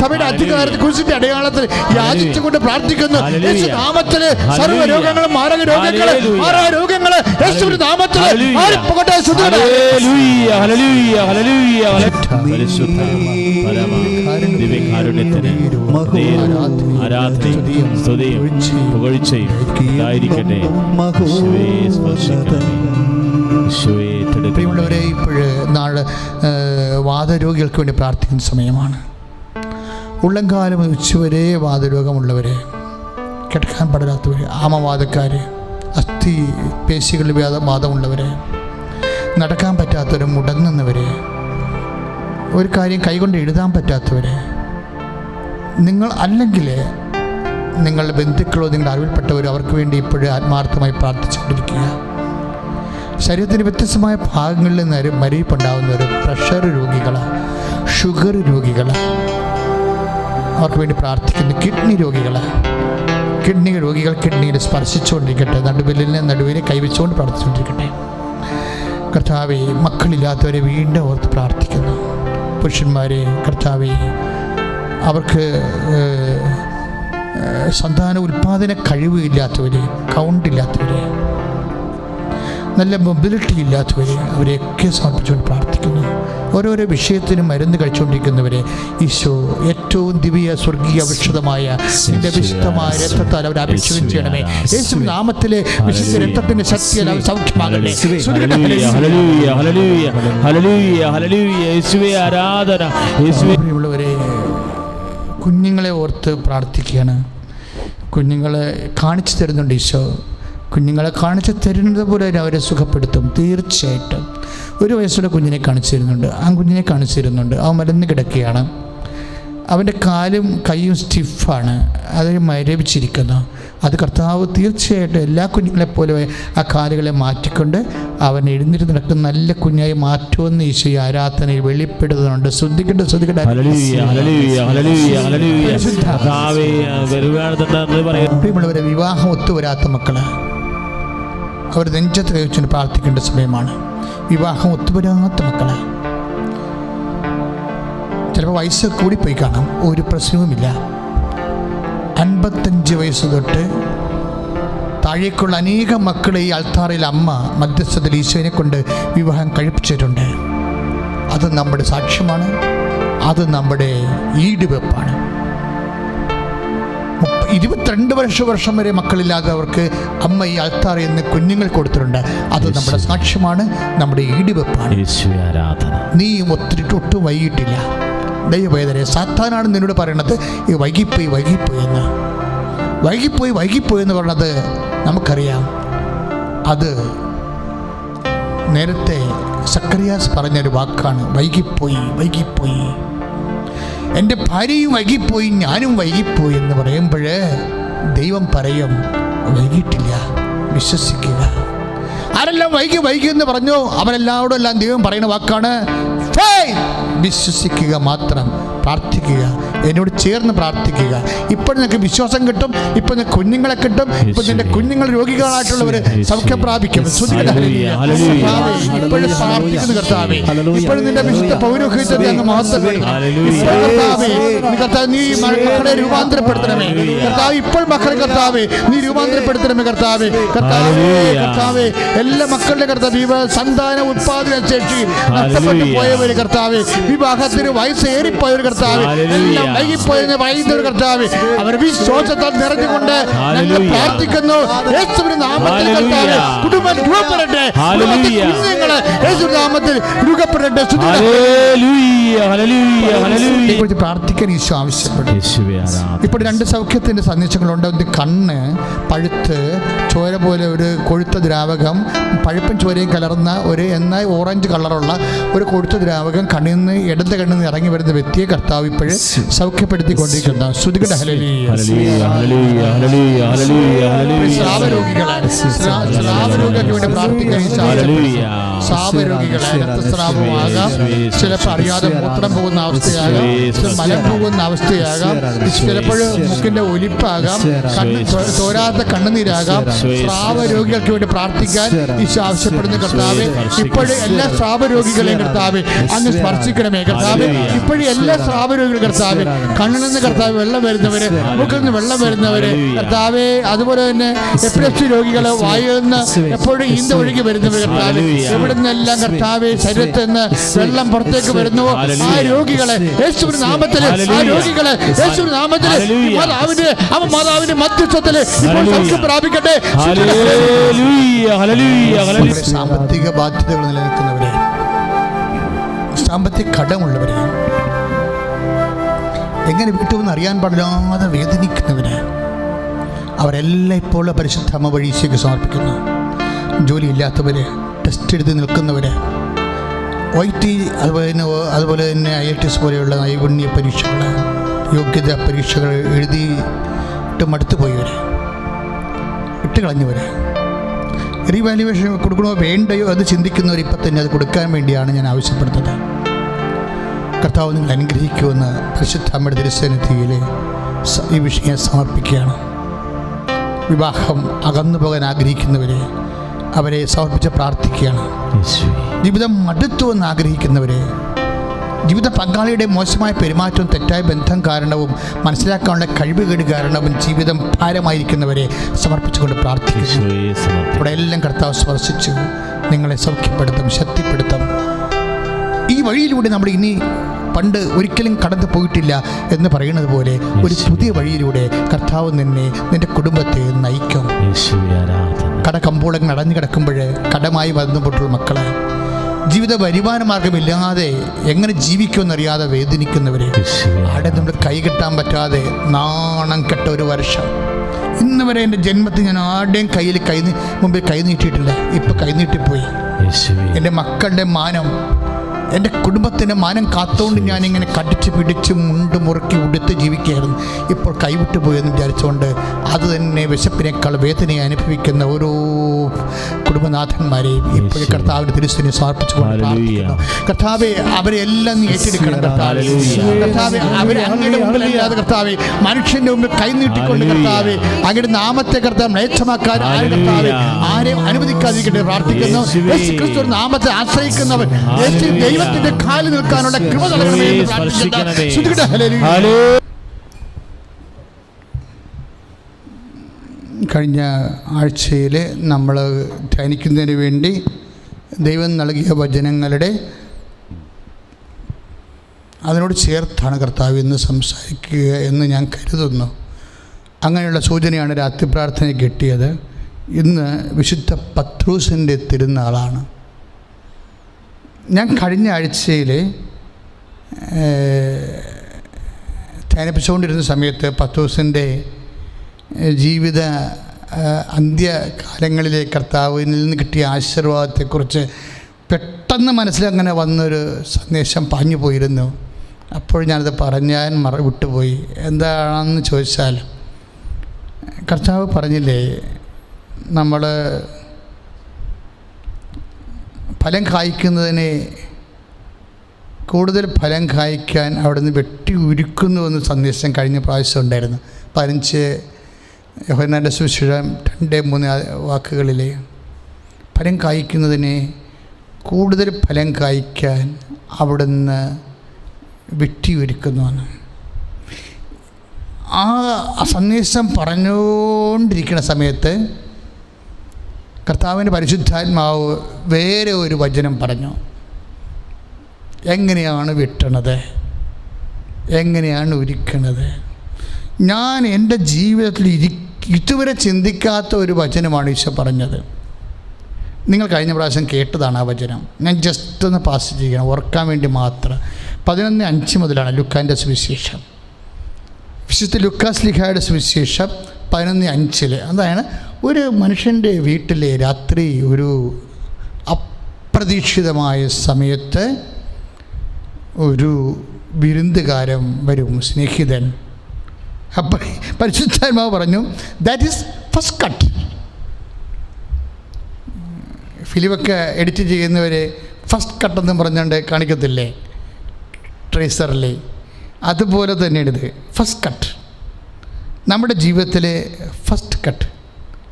സഭയുടെ അധികാരത്തിൽ കുരിശിന്റെ അടയാളത്തിൽ യാചിച്ചുകൊണ്ട് പ്രാർത്ഥിക്കുന്നു. യേശു നാമത്തിൽ സർവ്വ രോഗങ്ങളും മാരക രോഗങ്ങള് യേശുവിന്റെ നാമത്തിൽ മാറിപ്പോകട്ടെ. ദിവ്യകാരുണ്യത്തിന് ആരാധനയും സ്തുതിയും പുകഴ്ചയും ഉണ്ടായിരിക്കട്ടെ. പ്രിയമുള്ളവരെ, ഇപ്പോഴ് നാളെ വാതരോഗികൾക്ക് വേണ്ടി പ്രാർത്ഥിക്കുന്ന സമയമാണ്. ഉള്ളംകാലം ഉച്ചവരെ വാതരോഗമുള്ളവരെ, കിടക്കാൻ പാടില്ലാത്തവർ, ആമവാദക്കാർ, അസ്ഥി പേശികളിൽ വാദമുള്ളവർ, നടക്കാൻ പറ്റാത്തവർ, മുടങ്ങുന്നവർ, ഒരു കാര്യം കൈകൊണ്ട് എഴുതാൻ പറ്റാത്തവർ, നിങ്ങൾ അല്ലെങ്കിൽ നിങ്ങളുടെ ബന്ധുക്കളോ നിങ്ങളുടെ അറിവിൽപ്പെട്ടവരോ അവർക്ക് വേണ്ടി ഇപ്പോഴും ആത്മാർത്ഥമായി പ്രാർത്ഥിച്ചുകൊണ്ടിരിക്കുക. ശരീരത്തിൻ്റെ വ്യത്യസ്തമായ ഭാഗങ്ങളിൽ മരവിപ്പുണ്ടാകുന്നവർ, പ്രഷർ രോഗികൾ, ഷുഗർ രോഗികൾ, അവർക്ക് വേണ്ടി പ്രാർത്ഥിക്കുന്നു. കിഡ്നി രോഗികൾ കിഡ്നിയിൽ സ്പർശിച്ചുകൊണ്ടിരിക്കട്ടെ. നടുവിനെ കൈവച്ചുകൊണ്ട് പ്രാർത്ഥിച്ചുകൊണ്ടിരിക്കട്ടെ. കർത്താവെ, മക്കളില്ലാത്തവരെ വീണ്ടും ഓർത്ത് പ്രാർത്ഥിക്കുന്നു. പുരുഷന്മാരെ, കർത്താവെ, അവർക്ക് സന്താന ഉൽപാദന കഴിവില്ലാത്തവർ, കൗണ്ടില്ലാത്തവർ, നല്ല മൊബിലിറ്റി ഇല്ലാത്തവർ, അവരെയൊക്കെ സമർപ്പിച്ചുകൊണ്ട് പ്രാർത്ഥിക്കുന്നു. ഓരോരോ വിഷയത്തിനും മരുന്ന് കഴിച്ചുകൊണ്ടിരിക്കുന്നവരെ ഈശോ ഏറ്റവും ദിവ്യ സ്വർഗീയ ഔഷധമായ നിന്റെ വിശുദ്ധമായ രക്തത്താൽ അവർ അഭിഷേകം ചെയ്യണമേ. യേശു നാമത്തിലെ വിശുദ്ധ രക്തത്തിന്റെ ശക്തിയാൽ അവർ സൗഖ്യമാകട്ടെ. പ്രിയമുള്ളവരെ, കുഞ്ഞുങ്ങളെ ഓർത്ത് പ്രാർത്ഥിക്കുകയാണ്. കുഞ്ഞുങ്ങളെ കാണിച്ചു തരുന്നുണ്ട് ഈശോ. കുഞ്ഞുങ്ങളെ കാണിച്ചു തരുന്നത് പോലെ അവരെ സുഖപ്പെടുത്തും. തീർച്ചയായിട്ടും 1 വയസ്സുള്ള കുഞ്ഞിനെ കാണിച്ചു തരുന്നുണ്ട്, കുഞ്ഞിനെ കാണിച്ചു തരുന്നുണ്ട്. അവൻ മരുന്ന് കിടക്കുകയാണ്, അവൻ്റെ കാലും കൈയും സ്റ്റിഫാണ്, അതിന് മരവിച്ചിരിക്കുന്നു. അത് കർത്താവ് തീർച്ചയായിട്ടും എല്ലാ കുഞ്ഞുങ്ങളെപ്പോലെ ആ കാലുകളെ മാറ്റിക്കൊണ്ട് അവൻ എഴുന്നേറ്റ് നടക്കുന്ന നല്ല കുഞ്ഞായി മാറ്റുമെന്ന് ഈശോ ആരാധനയിൽ വെളിപ്പെടുത്തുന്നുണ്ട്. ശ്രദ്ധിക്കേണ്ട. പ്രിയമുള്ളവരെ, വിവാഹം ഒത്തുവരാത്ത മക്കള് അവർ നെഞ്ചത്ത് കൈവച്ചുകൊണ്ട് പ്രാർത്ഥിക്കേണ്ട സമയമാണ്. വിവാഹം ഒത്തുവരാത്ത മക്കള്, ചിലപ്പോൾ വയസ്സ് കൂടിപ്പോയി കാണാം, ഒരു പ്രശ്നവുമില്ല. 55 വയസ്സ് തൊട്ട് താഴേക്കുള്ള അനേകം മക്കളെ ഈ അൾത്താറയിൽ അമ്മ മധ്യസ്ഥതയിൽ ഈശോനെ കൊണ്ട് വിവാഹം കഴിപ്പിച്ചിട്ടുണ്ട്. അത് നമ്മുടെ സാക്ഷ്യമാണ്, അത് നമ്മുടെ ഈടുവെപ്പാണ്. 22 വർഷം വരെ മക്കളില്ലാത്തവർക്ക് അമ്മ ഈ അൾത്താറയിൽ നിന്ന് കുഞ്ഞുങ്ങൾ കൊടുത്തിട്ടുണ്ട്. അത് നമ്മുടെ സാക്ഷ്യമാണ്, നമ്മുടെ ഈടുവെപ്പാണ്. നീയും ഒട്ടും വൈകിട്ടില്ല. ദൈവവേദന സാത്താനാണ് നിന്നോട് പറയണത് ഈ വൈകിപ്പോയി എന്ന് പറഞ്ഞത് നമുക്കറിയാം. അത് നേരത്തെ സക്കറിയാസ് പറഞ്ഞൊരു വാക്കാണ്, വൈകിപ്പോയി. എൻ്റെ ഭാര്യയും വൈകിപ്പോയി, ഞാനും വൈകിപ്പോയി എന്ന് പറയുമ്പോൾ ദൈവം പറയും വൈകിട്ടില്ല, വിശ്വസിക്കുക. ആരെല്ലാം വൈകി എന്ന് പറഞ്ഞു അവരെല്ലാവരോടും എല്ലാം ദൈവം പറയുന്ന വാക്കാണ് വിശ്വസിക്കുക മാത്രം, പ്രാർത്ഥിക്കുക, എന്നോട് ചേർന്ന് പ്രാർത്ഥിക്കുക. ഇപ്പോൾ നിനക്ക് വിശ്വാസം കിട്ടും, ഇപ്പോൾ നിന്റെ കുഞ്ഞുങ്ങളെ കിട്ടും, ഇപ്പോൾ നിന്റെ കുഞ്ഞുങ്ങൾ രോഗികളായിട്ടുള്ളവർ സൗഖ്യം പ്രാപിക്കും. ഇപ്പോഴും പ്രാർത്ഥിക്കുന്നു കർത്താവേ, ഇപ്പോഴും നിന്റെ വിശുദ്ധ പൗരോഹിത്യത്തെ അങ്ങ് മഹത്വപ്പെടും കർത്താവ്. നീ മക്കളെ രൂപാന്തരപ്പെടുത്തണമേ കർത്താവ്, ഇപ്പോൾ മക്കളെ കർത്താവേ നീ രൂപാന്തരപ്പെടുത്തണമേ കർത്താവേ. കർത്താവേ എല്ലാ മക്കളുടെ കർത്താവ് സന്താന ഉത്പാദന ശേഷി നഷ്ടപ്പെട്ടു പോയവര് കർത്താവേ, വിവാഹത്തിന് വയസ്സേറിപ്പോയവർ കർത്താവേ, എല്ലാം വൈകിപ്പോയെന്ന് പറയുന്നവർ കർത്താവേ, അവർ വിശ്വാസത്താൽ നിറഞ്ഞുകൊണ്ട് ഞങ്ങൾ പ്രാർത്ഥിക്കുന്നു. യേശുവിന്റെ നാമത്തിൽ കർത്താവേ കുടുംബം രൂപപ്പെടട്ടെ, കുഞ്ഞുങ്ങളെ യേശുവിന്റെ നാമത്തിൽ രൂപപ്പെടട്ടെ. പ്രാർത്ഥിക്കാൻ ഈശോ ആവശ്യപ്പെടും. ഇപ്പോൾ 2 സൗഖ്യത്തിന്റെ സന്ദേശങ്ങളുണ്ട്. ഒന്ന് കണ്ണ് പഴുത്ത് ചോര പോലെ ഒരു കൊഴുത്ത ദ്രാവകം, പഴുപ്പും ചോരയും കലർന്ന ഒരു എന്നാൽ ഓറഞ്ച് കളറുള്ള ഒരു കൊഴുത്ത ദ്രാവകം കണ്ണിൽ നിന്ന് ഇടത് കണ്ണിൽ നിന്ന് ഇറങ്ങി വരുന്ന വ്യക്തിയെ കർത്താവ് ഇപ്പോഴും സൗഖ്യപ്പെടുത്തിക്കൊണ്ടിരിക്കുന്ന ശ്രുതികട സ്രാവരോഗികൾക്ക് വേണ്ടി പ്രാർത്ഥിക്കാൻ സ്രാവരോഗികളെ രക്തസ്രാവമാകാം, ചിലപ്പോൾ അറിയാതെ മൂത്രം പോകുന്ന അവസ്ഥയാകാം, മലം പോകുന്ന അവസ്ഥയാകാം, ചിലപ്പോഴും മുക്കിന്റെ ഒലിപ്പാകാം, തോരാത്ത കണ്ണുനീരാകാം. സ്രാവരോഗികൾക്ക് വേണ്ടി പ്രാർത്ഥിക്കാൻ ഈശോ ആവശ്യപ്പെടുന്ന കർത്താവേ, ഇപ്പോഴും എല്ലാ സ്രാവരോഗികളെയും കർത്താവേ അങ്ങ് സ്പർശിക്കണമേ കർത്താവേ. ഇപ്പോഴും എല്ലാ സ്രാവരോഗികളും കർത്താവേ, കണ്ണിൽ നിന്ന് കർത്താവ് വെള്ളം വരുന്നവര്, മുക്കിൽ നിന്ന് വെള്ളം വരുന്നവര് കർത്താവേ, അതുപോലെ തന്നെ എപ്പിലെപ്സി രോഗികള്, വായിൽ നിന്ന് എപ്പോഴും ഈന്ത ഒഴുകി വരുന്നവർ കർത്താവേ, എവിടെ നിന്നെല്ലാം കർത്താവേ ശരീരത്തിൽ നിന്ന് വെള്ളം പുറത്തേക്ക് വരുന്നുവോ ആ രോഗികളെ യേശുവിന്റെ നാമത്തിൽ, ആ രോഗികളെ യേശുവിന്റെ നാമത്തിൽ മാതാവിന്റെ മധ്യസ്ഥത്തില് ഇപ്പോൾ സൗഖ്യം പ്രാപിക്കട്ടെ. സാമ്പത്തിക ബാധ്യതകൾ നിലനിൽക്കുന്നവരെ, സാമ്പത്തിക കടമുള്ളവരെ, എങ്ങനെ വിട്ടുവെന്ന് അറിയാൻ പാടില്ലാതെ വേദനിക്കുന്നവര്, അവരെല്ലാം ഇപ്പോൾ പരിശുദ്ധ അമ്മ വഴി ഈശോയ്ക്ക് സമർപ്പിക്കുന്നു. ജോലിയില്ലാത്തവര്, ടെസ്റ്റ് എഴുതി നിൽക്കുന്നവര്, OIT അതുപോലെ തന്നെ IITS പോലെയുള്ള നൈപുണ്യ പരീക്ഷകൾ, യോഗ്യതാ പരീക്ഷകൾ എഴുതിയിട്ട് മടുത്തു പോയവർ, ഇട്ടുകളഞ്ഞവർ, റീവാലുവേഷൻ കൊടുക്കണോ വേണ്ടയോ അത് ചിന്തിക്കുന്നവർ ഇപ്പം തന്നെ അത് കൊടുക്കാൻ വേണ്ടിയാണ് ഞാൻ ആവശ്യപ്പെടുന്നത്. കർത്താവ് നിങ്ങൾ അനുഗ്രഹിക്കുമെന്ന് പരിശുദ്ധ അമ്മയുടെ തിരുസന്നിധിയിൽ ഈ വിഷയം സമർപ്പിക്കുകയാണ്. വിവാഹം അകന്നു പോകാൻ ആഗ്രഹിക്കുന്നവരെ അവരെ സമർപ്പിച്ച് പ്രാർത്ഥിക്കുകയാണ്. ജീവിതം മടുത്തുവെന്ന് ആഗ്രഹിക്കുന്നവരെ, ജീവിത പങ്കാളിയുടെ മോശമായ പെരുമാറ്റവും തെറ്റായ ബന്ധം കാരണവും മനസ്സിലാക്കാനുള്ള കഴിവുകേട് കാരണവും ജീവിതം ഭാരമായിരിക്കുന്നവരെ സമർപ്പിച്ചുകൊണ്ട് പ്രാർത്ഥിക്കുന്നു. ഇവിടെ എല്ലാം കർത്താവ് സ്പർശിച്ചു നിങ്ങളെ സൗഖ്യപ്പെടുത്തും, ശക്തിപ്പെടുത്തും. ഈ വഴിയിലൂടെ നമ്മൾ ഇനി പണ്ട് ഒരിക്കലും കടന്നു പോയിട്ടില്ല എന്ന് പറയുന്നത് പോലെ ഒരു പുതിയ വഴിയിലൂടെ കർത്താവ് നിന്റെ കുടുംബത്തെ നയിക്കും. കടകമ്പോളങ്ങൾ അടഞ്ഞു കിടക്കുമ്പോൾ കടമായി ബന്ധപ്പെട്ടുള്ള മക്കളെ, ജീവിത വരുമാന മാർഗമില്ലാതെ എങ്ങനെ ജീവിക്കുമെന്നറിയാതെ വേദനിക്കുന്നവരെ, ആടെ നമ്മൾ കൈകെട്ടാൻ പറ്റാതെ നാണം കെട്ട ഒരു വർഷം. ഇന്ന് വരെ എൻ്റെ ജന്മത്തിൽ ഞാൻ ആരുടെയും മുമ്പിൽ കൈ നീട്ടിയിട്ടില്ല. ഇപ്പം കൈനീട്ടിപ്പോയി. എൻ്റെ മക്കളുടെ മാനം, എൻ്റെ കുടുംബത്തിൻ്റെ മാനം കാത്തുകൊണ്ട് ഞാനിങ്ങനെ കടിച്ച് പിടിച്ച് മുണ്ട് മുറുക്കി ഉടുത്ത് ജീവിക്കുകയായിരുന്നു. ഇപ്പോൾ കൈവിട്ടു പോയെന്ന് വിചാരിച്ചുകൊണ്ട് അത് തന്നെ വിശപ്പിനേക്കാൾ വേദനയെ അനുഭവിക്കുന്ന ഓരോ കുടുംബനാഥന്മാരെയും ഇപ്പോഴും കർത്താവിൻ്റെ തിരുസന്നിധിയിൽ സമർപ്പിച്ചുകൊണ്ട് പ്രാർത്ഥിക്കുന്നു. കർത്താവെ, അവരെ എല്ലാം നീ ഏറ്റെടുക്കണം കർത്താവെ. കർത്താവെ, അവരെ അങ്ങയുടെ മുമ്പിലല്ലാതെ കർത്താവെ മനുഷ്യൻ്റെ മുമ്പിൽ കൈനീട്ടിക്കൊണ്ട് കർത്താവെ അങ്ങയുടെ നാമത്തെ കർത്താവ് മ്ലേച്ഛമാക്കാൻ കർത്താവെ ആരെയും അനുവദിക്കാതിരിക്കട്ടെ പ്രാർത്ഥിക്കുന്നു. യേശു ക്രിസ്തു നാമത്തെ ആശ്രയിക്കുന്നവർ ദൈവത്തിന്റെ കാലിൽ നിൽക്കാനുള്ള കൃപ നൽകണമേ എന്ന് പ്രാർത്ഥിക്കുന്നു. കഴിഞ്ഞ ആഴ്ചയിൽ നമ്മൾ ധ്യാനിക്കുന്നതിന് വേണ്ടി ദൈവം നൽകിയ വചനങ്ങളുടെ അതിനോട് ചേർത്താണ് കർത്താവ് ഇന്ന് സംസാരിക്കുക എന്ന് ഞാൻ കരുതുന്നു. അങ്ങനെയുള്ള സൂചനയാണ് രാത്രി പ്രാർത്ഥന കിട്ടിയത്. ഇന്ന് വിശുദ്ധ പത്രൂസിൻ്റെ തിരുനാളാണ്. ഞാൻ കഴിഞ്ഞ ആഴ്ചയിൽ ധ്യാനിപ്പിച്ചുകൊണ്ടിരുന്ന സമയത്ത് പത്രൂസിൻ്റെ ജീവിത അന്ത്യകാലങ്ങളിലെ കർത്താവിൽ നിന്ന് കിട്ടിയ ആശീർവാദത്തെക്കുറിച്ച് പെട്ടെന്ന് മനസ്സിലങ്ങനെ വന്നൊരു സന്ദേശം പാഞ്ഞു പോയിരുന്നു. അപ്പോൾ ഞാനത് പറഞ്ഞാൽ വിട്ടുപോയി. എന്താണെന്ന് ചോദിച്ചാൽ, കർത്താവ് പറഞ്ഞില്ലേ, നമ്മൾ ഫലം കായ്ക്കുന്നതിനെ കൂടുതൽ ഫലം കായ്ക്കാൻ അവിടെ നിന്ന് വെട്ടി ഉരുക്കുന്നുവെന്ന് സന്ദേശം കഴിഞ്ഞ പ്രാവശ്യം ഉണ്ടായിരുന്നു. 15 യോഹന്നാൻ്റെ സുവിശേഷം 2-3 വാക്കുകളിൽ ഫലം കായ്ക്കുന്നതിനെ കൂടുതൽ ഫലം കായ്ക്കാൻ അവിടുന്ന് വെട്ടി ഒരുക്കുന്നുവെന്ന്. ആ സന്ദേശം പറഞ്ഞുകൊണ്ടിരിക്കുന്ന സമയത്ത് കർത്താവിൻ്റെ പരിശുദ്ധാത്മാവ് വേറെ ഒരു വചനം പറഞ്ഞു. എങ്ങനെയാണ് വെട്ടണത്, എങ്ങനെയാണ് ഒരുക്കണത്? ഞാൻ എൻ്റെ ജീവിതത്തിൽ ഇതുവരെ ചിന്തിക്കാത്ത ഒരു വചനമാണ് ഈശോ പറഞ്ഞത്. നിങ്ങൾ കഴിഞ്ഞ പ്രാവശ്യം കേട്ടതാണ് ആ വചനം. ഞാൻ ജസ്റ്റ് ഒന്ന് പാസ് ചെയ്യണം, ഓർക്കാൻ വേണ്ടി മാത്രം. 11:5 മുതലാണ് ലുക്കാൻ്റെ സുവിശേഷം, വിശുദ്ധ ലുക്കാസ് ലീഹായുടെ സുവിശേഷം 11:5. അതാണ് ഒരു മനുഷ്യൻ്റെ വീട്ടിലെ രാത്രി ഒരു അപ്രതീക്ഷിതമായ സമയത്ത് ഒരു വിരുന്നുകാരൻ വരും, സ്നേഹിതൻ. അപ്പം പരിശുദ്ധാത്മാവ് പറഞ്ഞു, ദാറ്റ് ഈസ് ഫസ്റ്റ് കട്ട്. ഫിലിമൊക്കെ എഡിറ്റ് ചെയ്യുന്നവർ ഫസ്റ്റ് കട്ടെന്ന് പറഞ്ഞുകൊണ്ട് കാണിക്കത്തില്ലേ ട്രേസറിൽ? അതുപോലെ തന്നെയാണ് ഇത് ഫസ്റ്റ് കട്ട്. നമ്മുടെ ജീവിതത്തിലെ ഫസ്റ്റ് കട്ട്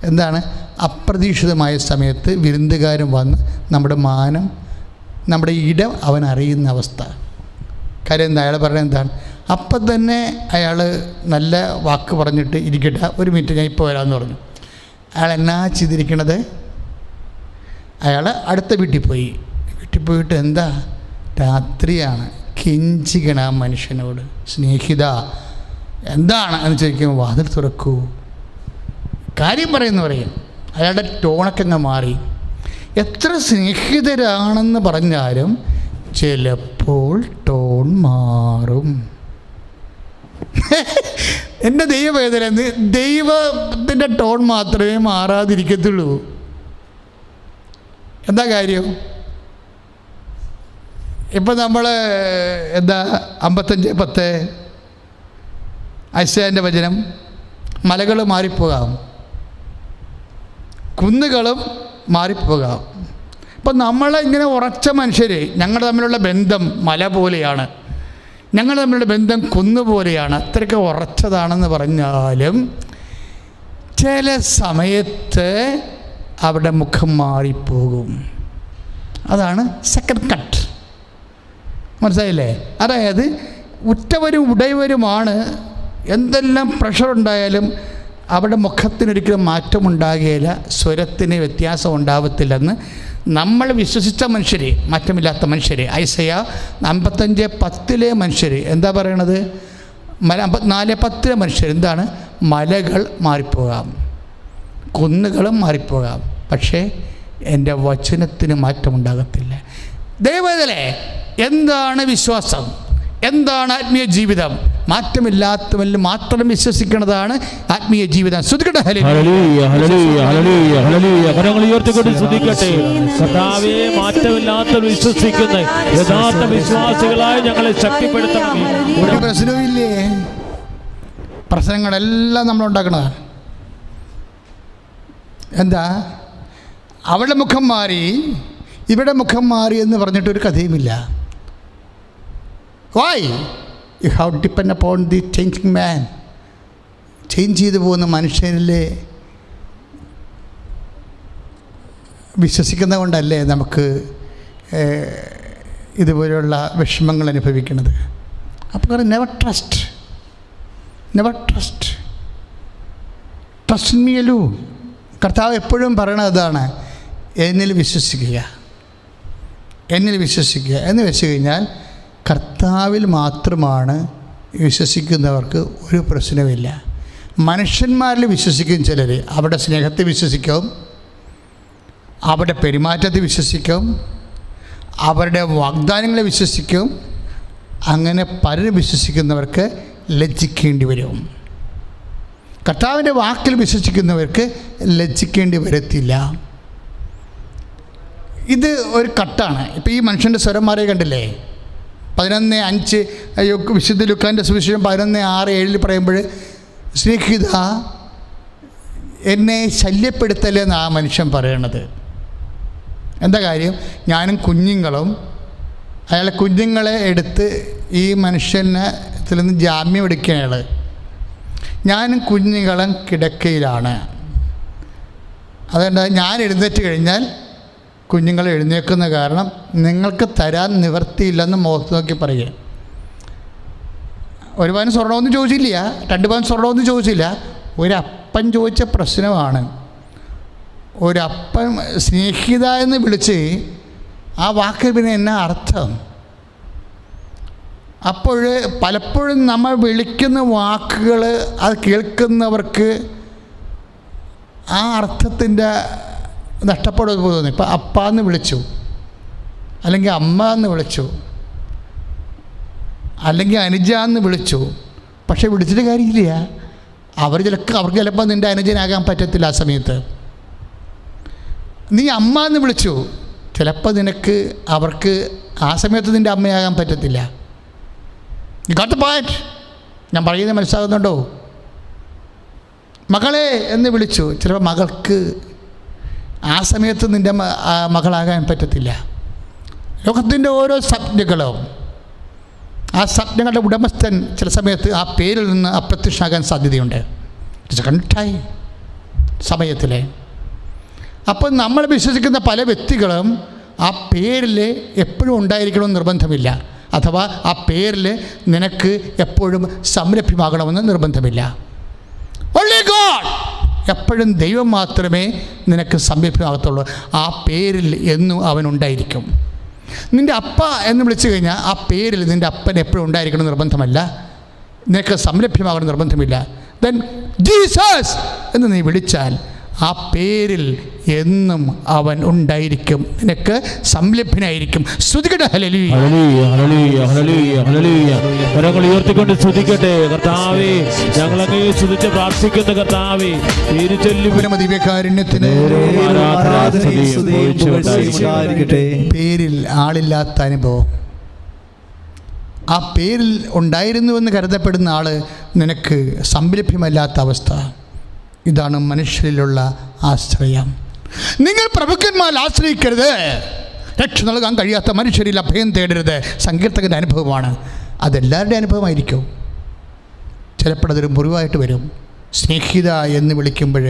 എന്താണ്? അപ്രതീക്ഷിതമായ സമയത്ത് വിരുന്നുകാരൻ വന്ന് നമ്മുടെ മാനം, നമ്മുടെ ഇടം അവൻ അറിയുന്ന അവസ്ഥ. കാര്യം എന്താ? അയാൾ പറയുന്നത് എന്താണ്? അപ്പം തന്നെ അയാൾ നല്ല വാക്ക് പറഞ്ഞിട്ട് ഇരിക്കട്ടെ, ഒരു മിനിറ്റ് ഞാൻ ഇപ്പോൾ വരാമെന്ന് പറഞ്ഞു. അയാൾ എന്നാ ചെയ്തിരിക്കണത്? അയാൾ അടുത്ത വീട്ടിൽ പോയിട്ട് എന്താ, രാത്രിയാണ്, കെഞ്ചിക്കണം ആ മനുഷ്യനോട്, സ്നേഹിത എന്താണ് എന്ന് ചോദിക്കുമ്പോൾ വാതിൽ തുറക്കൂ, കാര്യം പറയും. അയാളുടെ ടോണൊക്കെ അങ്ങ് മാറി. എത്ര സ്നേഹിതരാണെന്ന് പറഞ്ഞാലും ചിലപ്പോൾ ടോൺ മാറും. എൻ്റെ ദൈവവേദന, ദൈവത്തിൻ്റെ ടോൺ മാത്രമേ മാറാതിരിക്കത്തുള്ളൂ. എന്താ കാര്യം? ഇപ്പം നമ്മൾ 55:10 ഐസയാൻ്റെ വചനം, മലകൾ മാറിപ്പോകാം, കുന്നുകളും മാറിപ്പോകാം. അപ്പം ഇങ്ങനെ ഉറച്ച മനുഷ്യർ, ഞങ്ങൾ തമ്മിലുള്ള ബന്ധം മല പോലെയാണ്, ഞങ്ങൾ തമ്മിലുള്ള ബന്ധം കുന്നുപോലെയാണ്, അത്രയ്ക്ക് ഉറച്ചതാണെന്ന് പറഞ്ഞാലും ചില സമയത്ത് അവിടെ മുഖം മാറിപ്പോകും. അതാണ് സെക്കൻഡ് കട്ട്. മനസ്സിലായില്ലേ? അതായത് ഉറ്റവരും ഉടയവരുമാണ്, എന്തെല്ലാം പ്രഷറുണ്ടായാലും അവിടെ മുഖത്തിനൊരിക്കലും മാറ്റമുണ്ടാകുകയില്ല, സ്വരത്തിന് വ്യത്യാസം ഉണ്ടാവത്തില്ലെന്ന് നമ്മൾ വിശ്വസിച്ച മനുഷ്യർ, മാറ്റമില്ലാത്ത മനുഷ്യർ. ഐസയ 55:10 മനുഷ്യർ എന്താ പറയണത്? 54:10 മനുഷ്യർ എന്താണ്? മലകൾ മാറിപ്പോകാം, കുന്നുകളും മാറിപ്പോകാം, പക്ഷേ എൻ്റെ വചനത്തിന് മാറ്റമുണ്ടാകത്തില്ല. ദൈവത്തിലെ എന്താണ് വിശ്വാസം? എന്താണ് ആത്മീയ ജീവിതം? മാറ്റമില്ലാത്തവരിൽ മാത്രം വിശ്വസിക്കുന്നതാണ് ആത്മീയ ജീവിതം. ശ്രദ്ധിക്കട്ടെ, മാറ്റമില്ലാത്തവർ വിശ്വസിക്കുന്ന യഥാർത്ഥ വിശ്വാസികളായി ഞങ്ങളെ ശക്തിപ്പെടുത്തണം. ഒരു പ്രശ്നവുമില്ലേ? പ്രശ്നങ്ങളെല്ലാം നമ്മളുണ്ടാക്കുന്നതാണ്. എന്താ? അവിടെ മുഖം മാറി, ഇവിടെ മുഖം മാറി എന്ന് പറഞ്ഞിട്ടൊരു കഥയുമില്ല. Why? You have to depend upon the changing man. Change ചെയ്തു പോകുന്ന മനുഷ്യരിലെ വിശ്വസിക്കുന്ന കൊണ്ടല്ലേ നമുക്ക് ഇതുപോലെയുള്ള വിഷമങ്ങൾ അനുഭവിക്കുന്നത്. അപ്പോൾ നെവർ ട്രസ്റ്റ് ട്രസ്റ്റ് മീ അലൂ. കർത്താവ് എപ്പോഴും പറയണത് അതാണ്, എന്നിൽ വിശ്വസിക്കുക എന്ന് വെച്ച് കഴിഞ്ഞാൽ കർത്താവിൽ മാത്രമാണ് വിശ്വസിക്കുന്നവർക്ക് ഒരു പ്രശ്നമില്ല. മനുഷ്യന്മാരിൽ വിശ്വസിക്കും ചിലർ, അവരുടെ സ്നേഹത്തെ വിശ്വസിക്കും, അവരുടെ പെരുമാറ്റത്തെ വിശ്വസിക്കും, അവരുടെ വാഗ്ദാനങ്ങളെ വിശ്വസിക്കും. അങ്ങനെ പലരും വിശ്വസിക്കുന്നവർക്ക് ലജ്ജിക്കേണ്ടി വരും. കർത്താവിൻ്റെ വാക്കിൽ വിശ്വസിക്കുന്നവർക്ക് ലജ്ജിക്കേണ്ടി വരത്തില്ല. ഇത് ഒരു കട്ടാണ്. ഇപ്പോൾ ഈ മനുഷ്യൻ്റെ സ്വരം മാറിയ കണ്ടില്ലേ? 11:5 വിശുദ്ധ ലൂക്കാൻ്റെ സുവിശേഷം 11:6-7 പറയുമ്പോൾ, സ്നേഹിത എന്നെ ശല്യപ്പെടുത്തല്ലെന്ന് ആ മനുഷ്യൻ പറയണത്. എന്താ കാര്യം? ഞാനും കുഞ്ഞുങ്ങളും, അയാളെ കുഞ്ഞുങ്ങളെ എടുത്ത് ഈ മനുഷ്യനത്തിൽ നിന്ന് ജാമ്യം എടുക്കുകയാണ്. ഞാനും കുഞ്ഞുങ്ങളും കിടക്കയിലാണ്. അതുകൊണ്ട് ഞാൻ എഴുന്നേറ്റ് കഴിഞ്ഞാൽ കുഞ്ഞുങ്ങൾ എഴുന്നേൽക്കുന്ന കാരണം നിങ്ങൾക്ക് തരാൻ നിവർത്തിയില്ലെന്ന് മുഖത്ത് നോക്കി പറയുക. 1 പവൻ സ്വർണ്ണമൊന്നും ചോദിച്ചില്ല, 2 പവൻ സ്വർണ്ണമൊന്നും ചോദിച്ചില്ല. ഒരപ്പൻ ചോദിച്ച പ്രശ്നമാണ്. ഒരപ്പൻ സ്നേഹിത എന്ന് വിളിച്ച്, ആ വാക്ക് പിന്നെ എന്നാ അർത്ഥം? അപ്പോൾ പലപ്പോഴും നമ്മൾ വിളിക്കുന്ന വാക്കുകൾ അത് കേൾക്കുന്നവർക്ക് ആ അർത്ഥത്തിൻ്റെ നഷ്ടപ്പെടുമെന്ന് തോന്നി. ഇപ്പം അപ്പാന്ന് വിളിച്ചു, അല്ലെങ്കിൽ അമ്മ എന്ന് വിളിച്ചു, അല്ലെങ്കിൽ അനുജ എന്ന് വിളിച്ചു. പക്ഷെ വിളിച്ചിട്ട് കാര്യമില്ല. അവർക്ക് ചിലപ്പോൾ നിൻ്റെ അനുജനാകാൻ പറ്റത്തില്ല. ആ സമയത്ത് നീ അമ്മ എന്ന് വിളിച്ചു, ചിലപ്പോൾ അവർക്ക് ആ സമയത്ത് നിൻ്റെ അമ്മയാകാൻ പറ്റത്തില്ല. Got the point? ഞാൻ പറയുന്നത് മനസ്സിലാകുന്നുണ്ടോ? മകളെ എന്ന് വിളിച്ചു, ചിലപ്പോൾ മകൾക്ക് ആ സമയത്ത് നിൻ്റെ മകളാകാൻ പറ്റത്തില്ല. ലോകത്തിൻ്റെ ഓരോ സ്വപ്നങ്ങളും, ആ സ്വപ്നങ്ങളുടെ ഉടമസ്ഥൻ ചില സമയത്ത് ആ പേരിൽ നിന്ന് അപ്രത്യക്ഷനാകാൻ സാധ്യതയുണ്ട്. കണ്ടായി സമയത്തിൽ. അപ്പോൾ നമ്മൾ വിശ്വസിക്കുന്ന പല വ്യക്തികളും ആ പേരിൽ എപ്പോഴും ഉണ്ടായിരിക്കണമെന്ന് നിർബന്ധമില്ല. അഥവാ ആ പേരിൽ നിനക്ക് എപ്പോഴും സംരഭ്യമാകണമെന്ന് നിർബന്ധമില്ല. ഓൺലി ഗോഡ്, എപ്പോഴും ദൈവം മാത്രമേ നിനക്ക് സംരഭ്യമാകത്തുള്ളൂ. ആ പേരിൽ എന്നും അവനുണ്ടായിരിക്കും. നിൻ്റെ അപ്പ എന്ന് വിളിച്ചു കഴിഞ്ഞാൽ ആ പേരിൽ നിൻ്റെ അപ്പൻ എപ്പോഴും ഉണ്ടായിരിക്കണം നിർബന്ധമല്ല, നിനക്ക് സംരഭ്യമാകണം നിർബന്ധമില്ല. ദെൻ ജീസസ് എന്ന് നീ വിളിച്ചാൽ ആ പേരിൽ എന്നും അവൻ ഉണ്ടായിരിക്കും, നിനക്ക് സംലഭ്യനായിരിക്കും. സ്തുതിക്കട്ടെ. ഹല്ലേലൂയ, ഹല്ലേലൂയ, ഹല്ലേലൂയ, ഹല്ലേലൂയ. കരങ്ങൾ ഉയർത്തിക്കൊണ്ട് സ്തുതിക്കട്ടെ. കർത്താവേ, ഞങ്ങൾ അങ്ങേ സ്തുതിച്ച് പ്രാർത്ഥിക്കുന്ന കർത്താവേ, പേര് ചൊല്ലി ദിവ്യകാരുണ്യത്തിന് പേരിൽ ആളില്ലാത്ത അനുഭവം. ആ പേരിൽ ഉണ്ടായിരുന്നുവെന്ന് കരുതപ്പെടുന്ന ആൾ നിനക്ക് സംരഭ്യമല്ലാത്ത അവസ്ഥ. ഇതാണ് മനുഷ്യരിലുള്ള ആശ്രയം. നിങ്ങൾ പ്രഭുക്കന്മാരിൽ ആശ്രയിക്കരുത്, രക്ഷ നൽകാൻ കഴിയാത്ത മനുഷ്യരിൽ അഭയം തേടരുത്. സങ്കീർത്തകൻ്റെ അനുഭവമാണ്. അതെല്ലാവരുടെയും അനുഭവമായിരിക്കും. ചിലപ്പോൾ അതൊരു മുറിവായിട്ട് വരും. സ്നേഹിത എന്ന് വിളിക്കുമ്പോൾ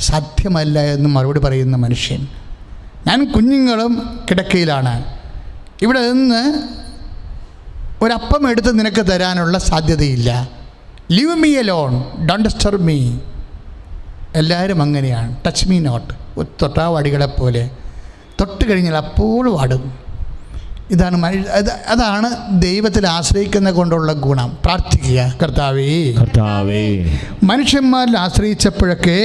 സാധ്യമല്ല എന്ന് മറുപടി പറയുന്ന മനുഷ്യൻ. ഞാൻ കുഞ്ഞുങ്ങളും കിടക്കയിലാണ്. ഇവിടെ നിന്ന് ഒരപ്പം എടുത്ത് നിനക്ക് തരാനുള്ള സാധ്യതയില്ല. Leave me alone, don't disturb me. എല്ലാവരും അങ്ങനെയാണ്. Touch me not. തൊട്ടാ വടികളെപ്പോലെ തൊട്ട് കഴിഞ്ഞാൽ അപ്പോൾ വാടും. ഇതാണ് അതാണ് ദൈവത്തിൽ ആശ്രയിക്കുന്ന കൊണ്ടുള്ള ഗുണം. പ്രാർത്ഥിക്കുക, കർത്താവേ, കർത്താവേ, മനുഷ്യന്മാരിൽ ആശ്രയിച്ചപ്പോഴൊക്കെ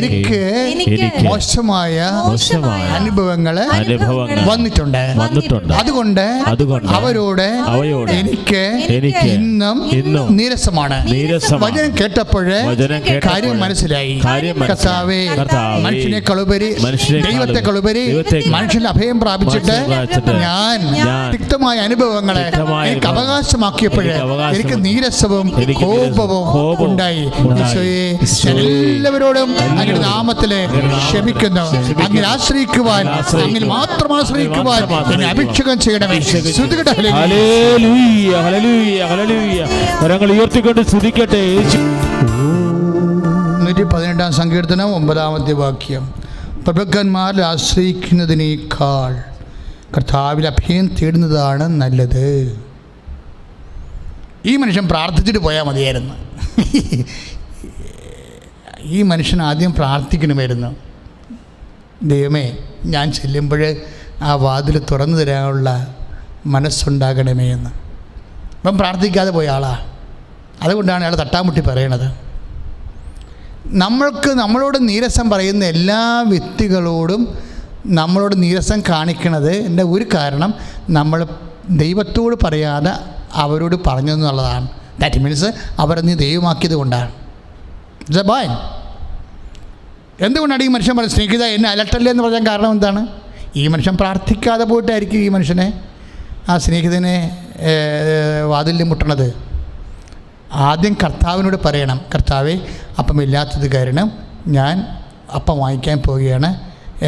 എനിക്ക് മോശമായ അനുഭവങ്ങൾ വന്നിട്ടുണ്ട്. അതുകൊണ്ട് അവരോട് എനിക്ക് ഇന്നും നീരസമാണ്. വചനം കേട്ടപ്പോഴേ കാര്യം മനസ്സിലായി. കർത്താവേ, മനുഷ്യനെക്കളുപരി ദൈവത്തെക്കളുപരി മനുഷ്യന് അഭയം പ്രാപിച്ചു ഞാൻ തിക്തമായ അനുഭവങ്ങളെ എനിക്ക് അവകാശമാക്കിയപ്പോഴേ എനിക്ക് നീരസവും കോപവും ഉണ്ടായി. എല്ലാവരോടും അങ്ങയുടെ നാമത്തിലെ ക്ഷമിക്കുന്നു. അങ്ങനെ ആശ്രയിക്കുവാൻ, അങ്ങനെ മാത്രം ആശ്രയിക്കുവാൻ എന്നെ അഭിഷേകം ചെയ്യണമേ. ഹല്ലേലൂയ, ഹല്ലേലൂയ, ഹല്ലേലൂയ. കരങ്ങൾ ഉയർത്തിക്കൊണ്ട് സ്തുതിക്കട്ടെ. 118 സങ്കീർത്തനം 9-ാമത്തെ വാക്യം. പ്രഭുക്കന്മാരിൽ ആശ്രയിക്കുന്നതിനേക്കാൾ കർത്താവിൽ അഭയം തേടുന്നതാണ് നല്ലത്. ഈ മനുഷ്യൻ പ്രാർത്ഥിച്ചിട്ട് പോയാൽ മതിയായിരുന്നു. ഈ മനുഷ്യൻ ആദ്യം പ്രാർത്ഥിക്കണമായിരുന്നു. ദൈവമേ, ഞാൻ ചെല്ലുമ്പോൾ ആ വാതിൽ തുറന്നു തരാനുള്ള മനസ്സുണ്ടാകണമേ എന്ന്. അപ്പം പ്രാർത്ഥിക്കാതെ പോയ ആളാണ്. അതുകൊണ്ടാണ് അയാൾ തട്ടാമുട്ടി പറയണത്. നമ്മളോട് നീരസം പറയുന്ന എല്ലാ വ്യക്തികളോടും നമ്മളോട് നീരസം കാണിക്കണത് എൻ്റെ ഒരു കാരണം നമ്മൾ ദൈവത്തോട് പറയാതെ അവരോട് പറഞ്ഞു എന്നുള്ളതാണ്. ദാറ്റ് മീൻസ് അവരെ നീ ദൈവമാക്കിയത് കൊണ്ടാണ്. ബായ്, എന്തുകൊണ്ടാണ് ഈ മനുഷ്യൻ പറഞ്ഞത് സ്നേഹിത എന്നെ അലട്ടല്ലേ എന്ന് പറയാൻ കാരണം എന്താണ്? ഈ മനുഷ്യൻ പ്രാർത്ഥിക്കാതെ പോയിട്ടായിരിക്കും ഈ മനുഷ്യനെ ആ സ്നേഹിതനെ വാതിലിൽ മുട്ടണത്? ആദ്യം കർത്താവിനോട് പറയണം, കർത്താവേ, അപ്പമില്ലാത്തത് കാരണം ഞാൻ അപ്പം വാങ്ങിക്കാൻ പോവുകയാണ്,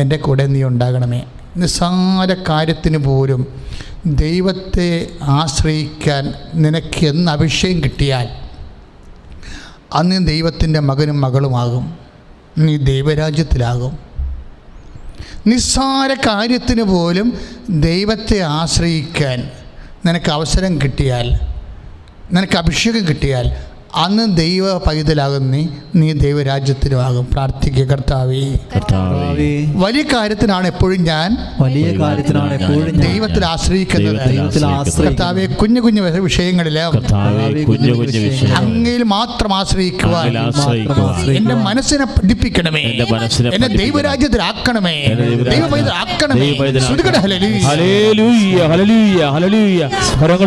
എൻ്റെ കൂടെ നീ ഉണ്ടാകണമേ. നിസ്സാര കാര്യത്തിന് പോലും ദൈവത്തെ ആശ്രയിക്കാൻ നിനക്ക് എന്ന് അഭിഷേകം കിട്ടിയാൽ അന്ന് ദൈവത്തിൻ്റെ മകനും മകളുമാകും, നീ ദൈവരാജ്യത്തിലാകും. നിസ്സാര കാര്യത്തിന് പോലും ദൈവത്തെ ആശ്രയിക്കാൻ നിനക്ക് അവസരം കിട്ടിയാൽ, നിനക്ക് അഭിഷേകം കിട്ടിയാൽ അന്ന് ദൈവ പൈതലാകും, നീ ദൈവരാജ്യത്തിലുമാകും. പ്രാർത്ഥിക്കുക, കർത്താവേ, വലിയ കാര്യത്തിനാണ് എപ്പോഴും ഞാൻ ദൈവത്തിൽ ആശ്രയിക്കുന്നത്. കർത്താവേ, കുഞ്ഞു കുഞ്ഞു വിഷയങ്ങളിൽ അങ്ങയിൽ മാത്രം ആശ്രയിക്കുവാൻ എൻ്റെ മനസ്സിനെ പഠിപ്പിക്കണമേ, എന്നെ ദൈവരാജ്യത്തിലാക്കണമേ, ദൈവ പൈതലാക്കണമേ.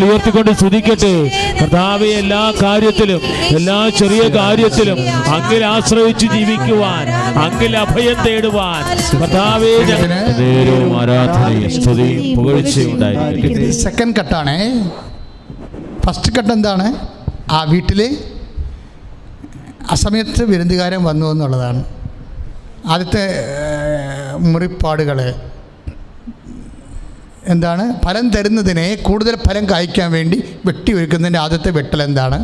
ഉയർത്തിക്കൊണ്ട് സ്തുതിക്കട്ടെ. കർത്താവേ, എല്ലാ കാര്യത്തിലും, എല്ലാ ചെറിയ കാര്യത്തിലും അങ്ങിൽ ആശ്രയിച്ച് ജീവിക്കുവാൻ, അങ്ങിൽ അഭയം തേടുവാൻ കർത്താവേ ആരാധനയും സ്തുതിയും പുകഴ്ചയും ഉണ്ടായിരിക്കട്ടെ. സെക്കൻഡ് കട്ടാണ്. ഫസ്റ്റ് കട്ട് എന്താണ്? ആ വീട്ടിൽ അസമയത്ത് വിരുന്നുകാരൻ വന്നു എന്നുള്ളതാണ്. ആദ്യത്തെ മുറിപ്പാടുകൾ എന്താണ്? ഫലം തരുന്നതിനെ കൂടുതൽ ഫലം കായ്ക്കാൻ വേണ്ടി വെട്ടി ഒരുക്കുന്നതിൻ്റെ ആദ്യത്തെ വെട്ടൽ എന്താണ്?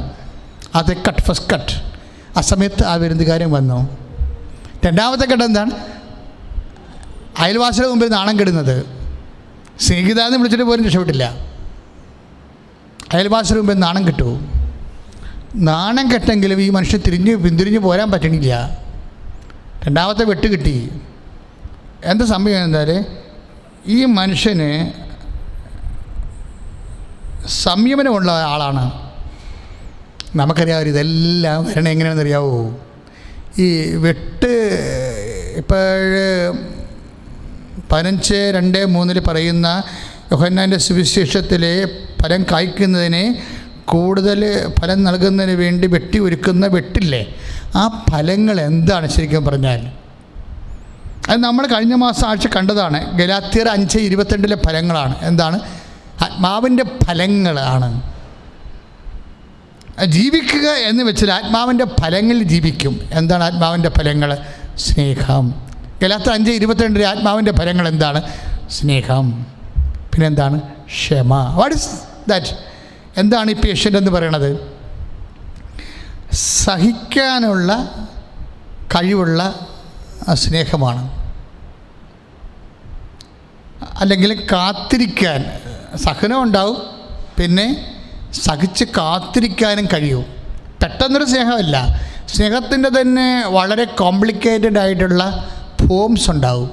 അത് കട്ട്, ഫസ്റ്റ് കട്ട്. ആ സമയത്ത് ആ വിരുന്നുകാരൻ വന്നു. രണ്ടാമത്തെ ഘട്ടം എന്താണ്? അയൽവാസിയുടെ മുമ്പിൽ നാണം കെടുന്നത്. സ്നേഹിതാന്ന് വിളിച്ചിട്ട് പോലും രക്ഷപ്പെട്ടില്ല. അയൽവാസിയുടെ മുമ്പിൽ നാണം കെട്ടു. നാണം കെട്ടെങ്കിലും ഈ മനുഷ്യൻ പിന്തിരിഞ്ഞ് പോരാൻ പറ്റണില്ല. രണ്ടാമത്തെ വെട്ട് കിട്ടി. എന്താ സംഭവം എന്നാൽ ഈ മനുഷ്യന് സംയമനമുള്ള ആളാണ്. നമുക്കറിയാം ഇതെല്ലാം വരണം എങ്ങനെയാണെന്ന് അറിയാവോ? ഈ വെട്ട് ഇപ്പോൾ 15:2-3 പറയുന്ന യോഹന്നാൻ്റെ സുവിശേഷത്തിലെ ഫലം കായ്ക്കുന്നതിനെ കൂടുതൽ ഫലം നൽകുന്നതിന് വേണ്ടി വെട്ടി ഒരുക്കുന്ന വെട്ടില്ലേ, ആ ഫലങ്ങൾ എന്താണ് ശരിക്കും പറഞ്ഞാൽ? അത് നമ്മൾ കഴിഞ്ഞ മാസം ആഴ്ച കണ്ടതാണ്. ഗലാത്യർ 5:22 ഫലങ്ങളാണ്. എന്താണ്? ആത്മാവിൻ്റെ ഫലങ്ങളാണ്. ജീവിക്കുക എന്ന് വെച്ചാൽ ആത്മാവിൻ്റെ ഫലങ്ങളിൽ ജീവിക്കും. എന്താണ് ആത്മാവിൻ്റെ ഫലങ്ങൾ? സ്നേഹം. ഗലാത്യർ 5:22 ആത്മാവിൻ്റെ ഫലങ്ങൾ എന്താണ്? സ്നേഹം. പിന്നെന്താണ്? ക്ഷമ. What is that? എന്താണ് ഈ പേഷ്യൻ്റ് എന്ന് പറയണത്? സഹിക്കാനുള്ള കഴിവുള്ള സ്നേഹമാണ്. അല്ലെങ്കിൽ കാത്തിരിക്കാൻ സഹനം ഉണ്ടാവും, പിന്നെ സഹിച്ച് കാത്തിരിക്കാനും കഴിയും. പെട്ടെന്നൊരു സ്നേഹമല്ല, സ്നേഹത്തിൻ്റെ തന്നെ വളരെ കോംപ്ലിക്കേറ്റഡ് ആയിട്ടുള്ള ഫോംസ് ഉണ്ടാവും.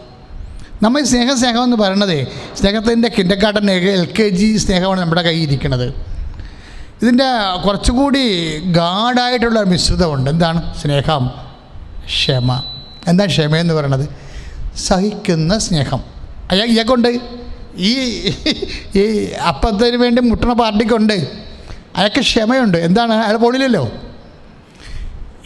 നമ്മൾ സ്നേഹം എന്ന് പറയണതേ സ്നേഹത്തിൻ്റെ കിൻഡർഗാർട്ടൻ LKG സ്നേഹമാണ് നമ്മുടെ കയ്യിൽ ഇരിക്കുന്നത്. ഇതിൻ്റെ കുറച്ചുകൂടി ഗാഢായിട്ടുള്ള മിശ്രിതമുണ്ട്. എന്താണ് സ്നേഹം? ക്ഷമ. എന്താണ് ക്ഷമയെന്ന് പറയണത്? സഹിക്കുന്ന സ്നേഹം. ഇയാൾക്കുണ്ട്. ഈ അപ്പത്തിന് വേണ്ടി മുട്ടണ പാർട്ടിക്കുണ്ട്. അയാൾക്ക് ക്ഷമയുണ്ട്. എന്താണ്? അയാൾ പോണില്ലല്ലോ.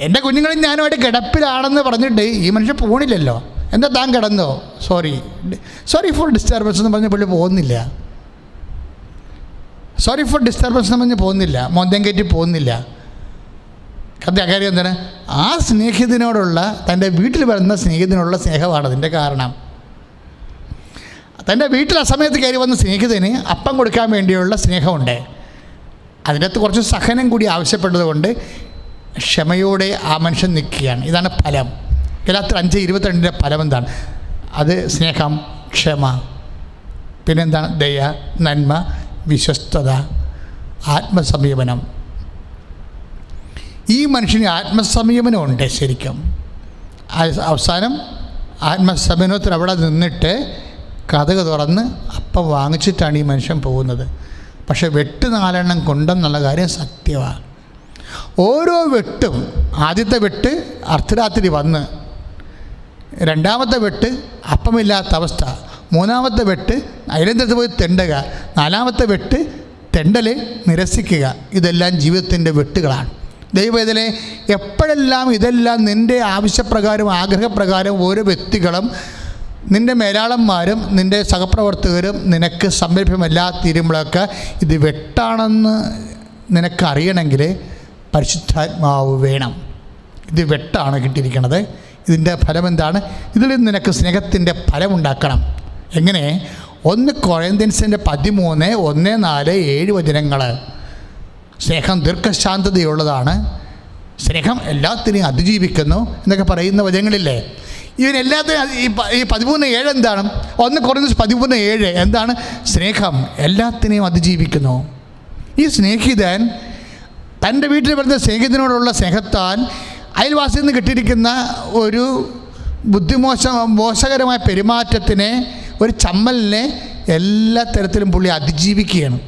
എൻ്റെ കുഞ്ഞുങ്ങളും ഞാനുമായിട്ട് കിടപ്പിലാണെന്ന് പറഞ്ഞിട്ട് ഈ മനുഷ്യൻ പോണില്ലല്ലോ. എന്താ താൻ കിടന്നോ? സോറി ഫോർ ഡിസ്റ്റർബൻസ് എന്ന് പറഞ്ഞ് പുള്ളി പോകുന്നില്ല. സോറി ഫോർ ഡിസ്റ്റർബൻസ് എന്ന് പറഞ്ഞ് പോകുന്നില്ല. മോന്തം കയറ്റി പോകുന്നില്ല. കാര്യം എന്താണ്? ആ സ്നേഹിതനോടുള്ള, തൻ്റെ വീട്ടിൽ വരുന്ന സ്നേഹിതനോടുള്ള സ്നേഹമാണ് അതിൻ്റെ കാരണം. തൻ്റെ വീട്ടിൽ അസമയത്ത് കയറി വന്ന സ്നേഹിതന് അപ്പം കൊടുക്കാൻ വേണ്ടിയുള്ള സ്നേഹമുണ്ട്. അതിനകത്ത് കുറച്ച് സഹനം കൂടി ആവശ്യപ്പെട്ടതുകൊണ്ട് ക്ഷമയോടെ ആ മനുഷ്യൻ നിൽക്കുകയാണ്. ഇതാണ് ഫലം. ഗലാത്യർ 5:22 ഫലം എന്താണ്? അത് സ്നേഹം, ക്ഷമ, പിന്നെന്താണ്? ദയ, നന്മ, വിശ്വസ്തത, ആത്മസംയമനം. ഈ മനുഷ്യന് ആത്മസംയമനമുണ്ട് ശരിക്കും. അവസാനം ആത്മസംയമനത്തിൽ അവിടെ നിന്നിട്ട് കതക് തുറന്ന് അപ്പം വാങ്ങിച്ചിട്ടാണ് ഈ മനുഷ്യൻ പോകുന്നത്. പക്ഷെ വെട്ട് 4 കൊണ്ടെന്നുള്ള കാര്യം സത്യമാണ്. ഓരോ വെട്ടും, ആദ്യത്തെ വെട്ട് അർദ്ധരാത്രി വന്ന്, രണ്ടാമത്തെ വെട്ട് അപ്പമില്ലാത്ത അവസ്ഥ, മൂന്നാമത്തെ വെട്ട് അയലത്ത് പോയി തെണ്ടുക, നാലാമത്തെ വെട്ട് തെണ്ടൽ നിരസിക്കുക. ഇതെല്ലാം ജീവിതത്തിൻ്റെ വെട്ടുകളാണ്. ദൈവവേദനെ എപ്പോഴെല്ലാം ഇതെല്ലാം നിൻ്റെ ആവശ്യപ്രകാരം ആഗ്രഹപ്രകാരം ഓരോ വ്യക്തികളും നിൻ്റെ മേലാളന്മാരും നിൻ്റെ സഹപ്രവർത്തകരും നിനക്ക് സംരംഭമല്ലാ തീരുമ്പോഴൊക്കെ ഇത് വെട്ടാണെന്ന് നിനക്ക് അറിയണമെങ്കിൽ പരിശുദ്ധാത്മാവ് വേണം. ഇത് വെട്ടാണ് കിട്ടിയിരിക്കുന്നത്. ഇതിൻ്റെ ഫലം എന്താണ്? ഇതിൽ നിനക്ക് സ്നേഹത്തിൻ്റെ ഫലമുണ്ടാക്കണം. എങ്ങനെ? 1 കൊരിന്ത്യൻസിൻ്റെ 13, 1, 4, 7 വചനങ്ങൾ. സ്നേഹം ദീർഘശാന്തതയുള്ളതാണ്, സ്നേഹം എല്ലാത്തിനെയും അതിജീവിക്കുന്നു എന്നൊക്കെ പറയുന്ന വചനങ്ങളില്ലേ. ഇവനെല്ലാത്തിനും ഈ 13:7 എന്താണ്? 1 കൊരിന്ത്യൻസ് 13:7 എന്താണ്? സ്നേഹം എല്ലാത്തിനെയും അതിജീവിക്കുന്നു. ഈ സ്നേഹിതൻ തൻ്റെ വീട്ടിൽ വരുന്ന സ്നേഹിതനോടുള്ള സ്നേഹത്താൽ അയൽവാസിയിൽ നിന്ന് കിട്ടിയിരിക്കുന്ന ഒരു മോശകരമായ പെരുമാറ്റത്തിനെ, ഒരു ചമ്മലിനെ എല്ലാ തരത്തിലും പുള്ളി അതിജീവിക്കുകയാണ്.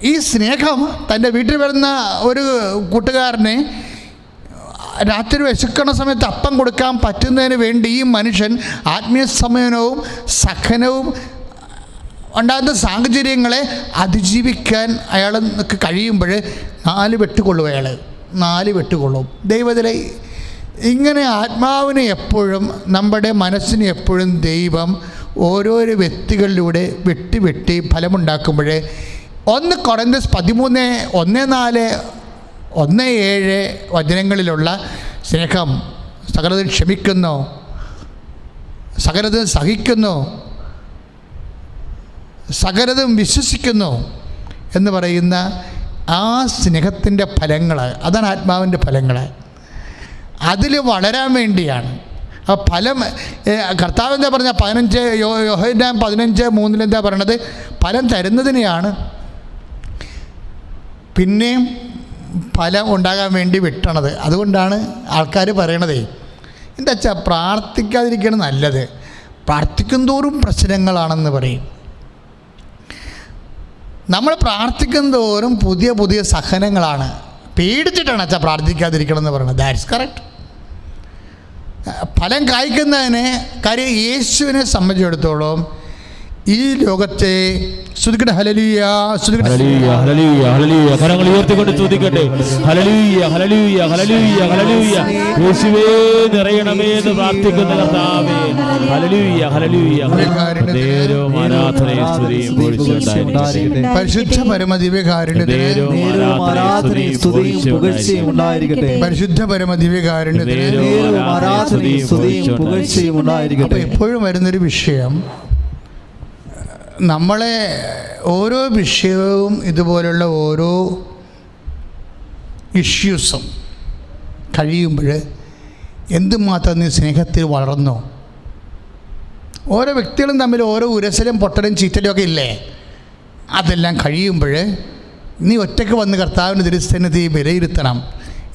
ഈ സ്നേഹം തൻ്റെ വീട്ടിൽ വരുന്ന ഒരു കൂട്ടുകാരനെ രാത്രി വിശക്കണ സമയത്ത് അപ്പം കൊടുക്കാൻ പറ്റുന്നതിന് വേണ്ടി ഈ മനുഷ്യൻ ആത്മീയ സംയമനവും സഹനവും ഉണ്ടാകുന്ന സാഹചര്യങ്ങളെ അതിജീവിക്കാൻ അയാൾക്ക് കഴിയുമ്പോൾ 4 വെട്ടുകൊള്ളും. അയാൾ 4 വെട്ടുകൊള്ളും. ദൈവത്തിലെ ഇങ്ങനെ ആത്മാവിനെ എപ്പോഴും, നമ്മുടെ മനസ്സിനെ എപ്പോഴും ദൈവം ഓരോരോ വ്യക്തികളിലൂടെ വെട്ടി ഫലമുണ്ടാക്കുമ്പോൾ 1 കൊരിന്ത്യൻസ് 13, 1, 4, 1, 7 വചനങ്ങളിലുള്ള സ്നേഹം സകലതും ക്ഷമിക്കുന്നു, സകലതും സഹിക്കുന്നു, സകലതും വിശ്വസിക്കുന്നു എന്ന് പറയുന്ന ആ സ്നേഹത്തിൻ്റെ ഫലങ്ങൾ, അതാണ് ആത്മാവിൻ്റെ ഫലങ്ങൾ. അതിൽ വളരാൻ വേണ്ടിയാണ് ആ ഫലം. കർത്താവ് എന്താ പറഞ്ഞ 15 യോഹന്നാൻ 15:3 എന്താ പറയണത്? ഫലം തരുന്നതിനെയാണ് പിന്നെയും ഫലം ഉണ്ടാകാൻ വേണ്ടി വിട്ടണത്. അതുകൊണ്ടാണ് ആൾക്കാർ പറയണതേ, എന്താ വെച്ചാൽ പ്രാർത്ഥിക്കാതിരിക്കണം നല്ലത്, പ്രാർത്ഥിക്കും തോറും പ്രശ്നങ്ങളാണെന്ന് പറയും. നമ്മൾ പ്രാർത്ഥിക്കും തോറും പുതിയ സഹനങ്ങളാണ്. പേടിച്ചിട്ടാണ് അച്ഛാ പ്രാർത്ഥിക്കാതിരിക്കണം എന്ന് പറയുന്നത്. That's correct. ഫലം കായ്ക്കുന്നതിന് കാര്യം യേശുവിനെ സംബന്ധിച്ചിടത്തോളം ഈ ലോകത്തെ സ്തുതിക്കട്ടെ. ഹല്ലേലൂയ, ഹല്ലേലൂയ, ഹല്ലേലൂയ, ഹല്ലേലൂയ. കരങ്ങൾ ഉയർത്തിക്കൊണ്ട് സ്തുതിക്കട്ടെ. ഹല്ലേലൂയ, ഹല്ലേലൂയ, ഹല്ലേലൂയ, ഹല്ലേലൂയ. യേശുവേ നിറയണമേ എന്ന് പ്രാർത്ഥിക്കുന്ന കർത്താവേ. ഹല്ലേലൂയ, ഹല്ലേലൂയ. നേരവും ആരാധനയും സ്തുതിയും പുകഴ്ചയുണ്ടായിരിക്കട്ടെ. പരിശുദ്ധ പരമദിവ്യകാരുണ്യത്തിന് പരിശുദ്ധ പരമദിവ്യകാരുണ്യത്തിന് എപ്പോഴും വരുന്നൊരു വിഷയം, നമ്മളെ ഓരോ വിഷയവും ഇതുപോലുള്ള ഓരോ ഇഷ്യൂസും കഴിയുമ്പോൾ എന്തുമാത്രം നീ സ്നേഹത്തിൽ വളർന്നോ. ഓരോ വ്യക്തികളും തമ്മിൽ ഓരോ ഉരസലും പൊട്ടലും ചീറ്റലും ഒക്കെ ഇല്ലേ, അതെല്ലാം കഴിയുമ്പോൾ നീ ഒറ്റയ്ക്ക് വന്ന് കർത്താവിൻ്റെ തിരുസന്നിധി വിലയിരുത്തണം.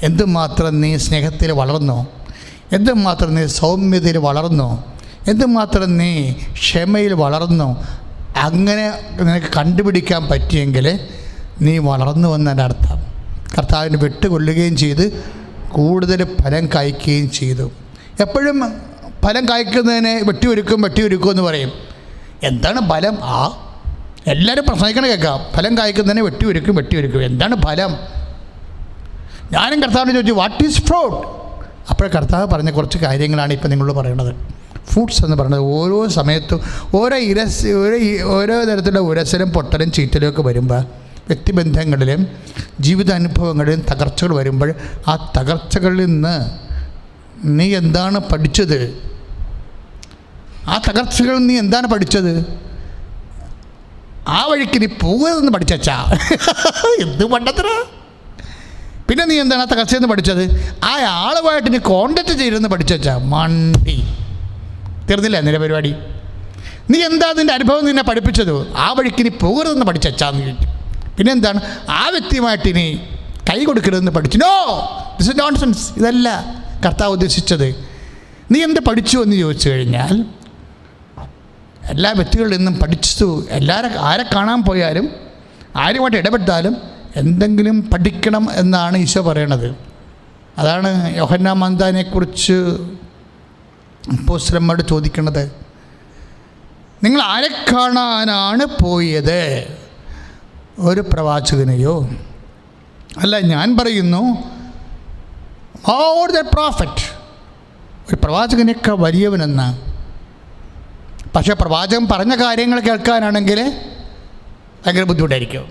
എന്തുമാത്രം നീ സ്നേഹത്തിൽ വളർന്നോ, എന്തുമാത്രം നീ സൗമ്യതയിൽ വളർന്നോ, എന്തുമാത്രം നീ ക്ഷമയിൽ വളർന്നോ. അങ്ങനെ നിനക്ക് കണ്ടുപിടിക്കാൻ പറ്റിയെങ്കിൽ നീ വളർന്നു എന്നതിൻ്റെ അർത്ഥം. കർത്താവിന് വെട്ടുകൊള്ളുകയും ചെയ്ത് കൂടുതൽ ഫലം കായ്ക്കുകയും ചെയ്തു. എപ്പോഴും ഫലം കായ്ക്കുന്നതിനെ വെട്ടിയൊരുക്കും എന്ന് പറയും. എന്താണ് ഫലം? എല്ലാവരും പ്രസംഗിക്കണ കേൾക്കാം. ഫലം കായ്ക്കുന്നതിനെ വെട്ടിയൊരുക്കും. എന്താണ് ഫലം? ഞാനും കർത്താവിനെ ചോദിച്ചു, വാട്ട് ഈസ് ഫ്രൂട്ട്? അപ്പോൾ കർത്താവ് പറഞ്ഞ കുറച്ച് കാര്യങ്ങളാണ് ഇപ്പം നിങ്ങളോട് പറയുന്നത്. ഫ്രൂട്ട്സ് എന്ന് പറയുന്നത് ഓരോ സമയത്തും ഓരോ തരത്തിലുള്ള ഉരസലും പൊട്ടലും ചീറ്റലും ഒക്കെ വരുമ്പോൾ, വ്യക്തിബന്ധങ്ങളിലും ജീവിതാനുഭവങ്ങളിലും തകർച്ചകൾ വരുമ്പോൾ, ആ തകർച്ചകളിൽ നിന്ന് നീ എന്താണ് പഠിച്ചത്? ആ തകർച്ചകളിൽ നീ എന്താണ് പഠിച്ചത്? ആ വഴിക്ക് നീ പോകരുതെന്ന് പഠിച്ചാ എന്ത് പണ്ടത്ര. പിന്നെ നീ എന്താണ് ആ തകർച്ചയെന്ന് പഠിച്ചത്? ആ ആളുമായിട്ട് നീ കോണ്ടാക്ട് ചെയ്തെന്ന് പഠിച്ചാ മണ്ടി. തീർന്നില്ല നിന്റെ പരിപാടി. നീ എന്താ നിൻ്റെ അനുഭവം നിന്നെ പഠിപ്പിച്ചത്? ആ വഴിക്ക് നീ പോകരുതെന്ന് പഠിച്ചാന്ന് ചോദിക്കും. പിന്നെ എന്താണ്? ആ വ്യക്തിയുമായിട്ട് നീ കൈ കൊടുക്കരുതെന്ന് പഠിച്ചു. No, this is nonsense. ഇതല്ല കർത്താവ് ഉദ്ദേശിച്ചത്. നീ എന്ത് പഠിച്ചു എന്ന് ചോദിച്ചു കഴിഞ്ഞാൽ, എല്ലാ വ്യക്തികളിൽ നിന്നും പഠിച്ചു. ആരെ കാണാൻ പോയാലും ആരുമായിട്ട് ഇടപെട്ടാലും എന്തെങ്കിലും പഠിക്കണം എന്നാണ് ഈശോ പറയണത്. അതാണ് യോഹന്നാൻ മന്ദാനെക്കുറിച്ച് അപ്പോസ്തലന്മാരോട് ചോദിക്കുന്നത്. നിങ്ങൾ ആരെ കാണാനാണ് പോയത്? ഒരു പ്രവാചകനെയോ? അല്ല, ഞാൻ പറയുന്നു മോർ ദാൻ പ്രോഫറ്റ്. ഒരു പ്രവാചകനേക്കാൾ വലിയവനെന്ന്. പക്ഷേ പ്രവാചകൻ പറഞ്ഞ കാര്യങ്ങൾ കേൾക്കാനാണെങ്കിൽ ഭയങ്കര ബുദ്ധിമുട്ടായിരിക്കും.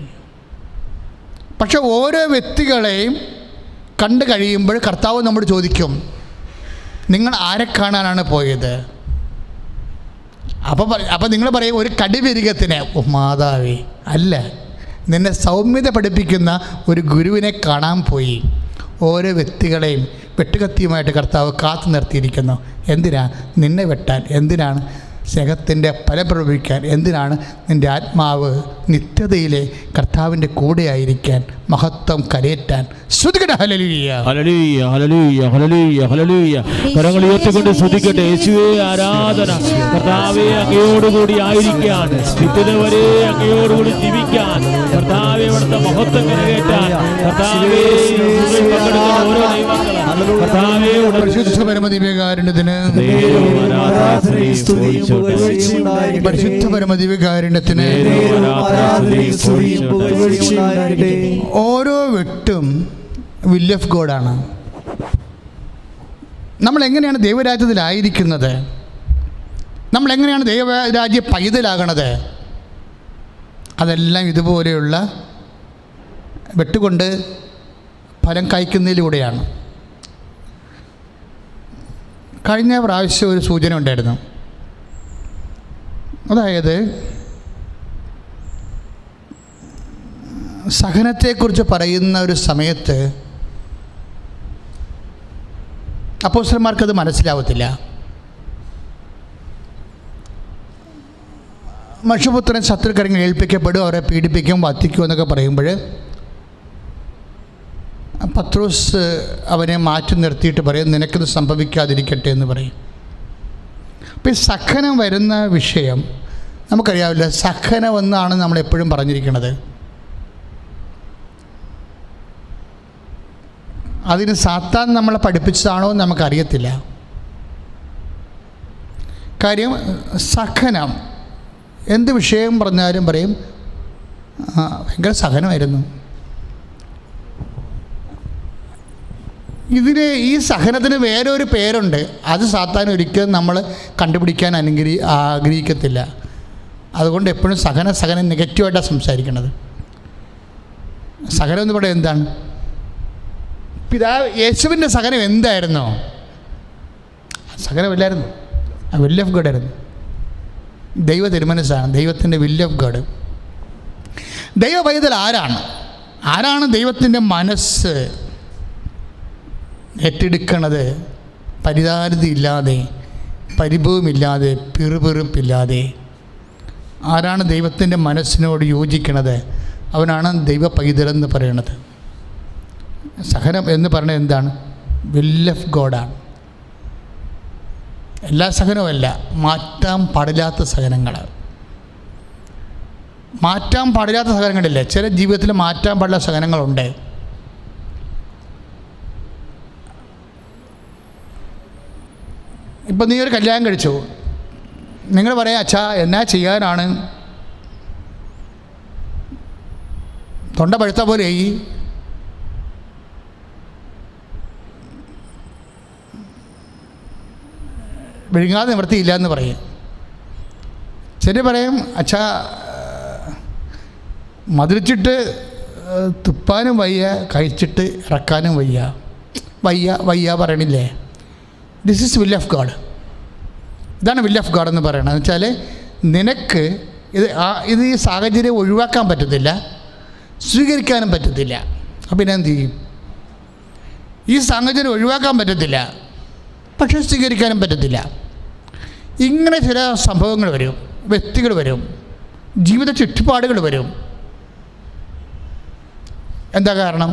പക്ഷെ ഓരോ വ്യക്തികളെയും കണ്ടു കഴിയുമ്പോൾ കർത്താവ് നമ്മോട് ചോദിക്കും, നിങ്ങൾ ആരെ കാണാനാണ് പോയത്? അപ്പോൾ നിങ്ങൾ പറയും, ഒരു കടിവിരികത്തിന്. മാതാവേ, അല്ല, നിന്നെ സൗമ്യത പഠിപ്പിക്കുന്ന ഒരു ഗുരുവിനെ കാണാൻ പോയി. ഓരോ വ്യക്തികളെയും വെട്ടുകത്തിയുമായിട്ട് കർത്താവ് കാത്തു നിർത്തിയിരിക്കുന്നു. എന്തിനാ? നിന്നെ വെട്ടാൻ. എന്തിനാണ്? സ്നേഹത്തിൻ്റെ ഫലം പ്രയോഗിക്കാൻ. എന്തിനാണ്? നിൻ്റെ ആത്മാവ് നിത്യതയിലെ കർത്താവിൻ്റെ കൂടെയായിരിക്കാൻ, മഹത്വം കരയേറ്റാൻ. ശ്രുതിക്കട്ടെ ഹല്ലേലൂയ, ഹല്ലേലൂയ, ഹല്ലേലൂയ, ഹല്ലേലൂയ, ഹല്ലേലൂയ. കരങ്ങൾ ഉയർത്തിക്കൊണ്ട് സ്തുതിക്കട്ടെ. യേശുവേ ആരാധന. കർത്താവേ, അങ്ങയോടുകൂടി ആയിരിക്കാൻ, നിത്യത വരെ അങ്ങയോടുകൂടി ജീവിക്കാൻ, കർത്താവേ അവിടുത്തെ മഹത്വം കരകയറ്റാൻ, കർത്താവേ പങ്കെടുക്കുന്ന ഓരോ ദൈവങ്ങളും കർത്താവേ പരിശുദ്ധ പരമദിവ്യകാരുണ്യത്തിന്, പരിശുദ്ധ പരമദിവ്യകാരുണ്യത്തിന്. ഓരോ വെട്ടും വില്ല് ഓഫ് ഗോഡാണ്. നമ്മളെങ്ങനെയാണ് ദൈവരാജ്യത്തിലായിരിക്കുന്നത്? നമ്മളെങ്ങനെയാണ് ദൈവരാജ്യ പൈതലാകണത്? അതെല്ലാം ഇതുപോലെയുള്ള വെട്ടുകൊണ്ട് ഫലം കായ്ക്കുന്നതിലൂടെയാണ്. കഴിഞ്ഞ പ്രാവശ്യം ഒരു സൂചന ഉണ്ടായിരുന്നു. അതായത് സഹനത്തെക്കുറിച്ച് പറയുന്ന ഒരു സമയത്ത് അപ്പോസ്തലന്മാർക്കത് മനസ്സിലാവത്തില്ല. മനുഷ്യപുത്രൻ ശത്രുക്കരങ്ങൾ ഏൽപ്പിക്കപ്പെടും, അവരെ പീഡിപ്പിക്കും, വധിക്കും എന്നൊക്കെ പറയുമ്പോൾ പത്രോസ് അവനെ മാറ്റി നിർത്തിയിട്ട് പറയും, നിനക്കിത് സംഭവിക്കാതിരിക്കട്ടെ എന്ന് പറയും. അപ്പോൾ ഈ സഹനം വരുന്ന വിഷയം നമുക്കറിയാവില്ല. സഹനമെന്നാണ് നമ്മളെപ്പോഴും പറഞ്ഞിരിക്കുന്നത്. അതിന് സാത്താൻ നമ്മളെ പഠിപ്പിച്ചതാണോ എന്ന് നമുക്കറിയത്തില്ല. കാര്യം സഹനം എന്ത് വിഷയം പറഞ്ഞാലും പറയും ഭയങ്കര സഹനമായിരുന്നു. ഈ സഹനത്തിന് വേറൊരു പേരുണ്ട്. അത് സാത്താൻ ഒരിക്കലും നമ്മൾ കണ്ടുപിടിക്കാൻ ആഗ്രഹിക്കത്തില്ല. അതുകൊണ്ട് എപ്പോഴും സഹനം നെഗറ്റീവായിട്ടാണ് സംസാരിക്കുന്നത്. സഹനം എന്ന് പറയുന്നത് എന്താണ്? യേശുവിൻ്റെ സഹനം എന്തായിരുന്നോ? സഹനമില്ലായിരുന്നു. ആ വില്ല് ഓഫ് ഗോഡ് ആയിരുന്നു. ദൈവ തിരുമനസ്സാണ്, ദൈവത്തിൻ്റെ വില്ല് ഓഫ് ഗോഡ്. ദൈവ പൈതൽ ആരാണ് ദൈവത്തിൻ്റെ മനസ്സ് ഏറ്റെടുക്കണത്? പരിതാരതയില്ലാതെ, പരിഭവമില്ലാതെ, പിറുപിറുപ്പില്ലാതെ ആരാണ് ദൈവത്തിൻ്റെ മനസ്സിനോട് യോജിക്കണത്? അവനാണ് ദൈവ പൈതലെന്ന് പറയണത്. സഹനം എന്ന് പറയുന്നത് എന്താണ്? വില്ല് ഓഫ് ഗോഡാണ്. എല്ലാ സഹനവുമല്ല, മാറ്റാൻ പാടില്ലാത്ത സഹനങ്ങൾ. മാറ്റാൻ പാടില്ലാത്ത സഹനങ്ങളില്ലേ? ചില ജീവിതത്തിൽ മാറ്റാൻ പാടില്ലാത്ത സഹനങ്ങളുണ്ട്. ഇപ്പം നീ ഒരു കല്യാണം കഴിച്ചു, നിങ്ങൾ പറയാം, അച്ഛാ എന്നാ ചെയ്യാനാണ്, തൊണ്ട പഴുത്ത പോലെ ഈ വിഴുങ്ങാതെ നിവൃത്തിയില്ല എന്ന് പറയും. ചില പറയും, അച്ഛാ മധുരിച്ചിട്ട് തുപ്പാനും വയ്യ, കഴിച്ചിട്ട് ഇറക്കാനും വയ്യ പറയണില്ലേ? ദിസ് ഈസ് വില്ല് ഓഫ് ഗോഡ്. ഇതാണ് വില്ല് ഓഫ് ഗോഡ് എന്ന് പറയണത്. എന്ന് വെച്ചാൽ നിനക്ക് ഇത് ഈ സാഹചര്യം ഒഴിവാക്കാൻ പറ്റത്തില്ല, സ്വീകരിക്കാനും പറ്റത്തില്ല. അപ്പം പിന്നെ എന്ത് ചെയ്യും? ഈ സാഹചര്യം ഒഴിവാക്കാൻ പറ്റത്തില്ല, പക്ഷേ സ്വീകരിക്കാനും പറ്റത്തില്ല. ഇങ്ങനെ ചില സംഭവങ്ങൾ വരും, വ്യക്തികൾ വരും, ജീവിത ചുറ്റുപാടുകൾ വരും. എന്താ കാരണം?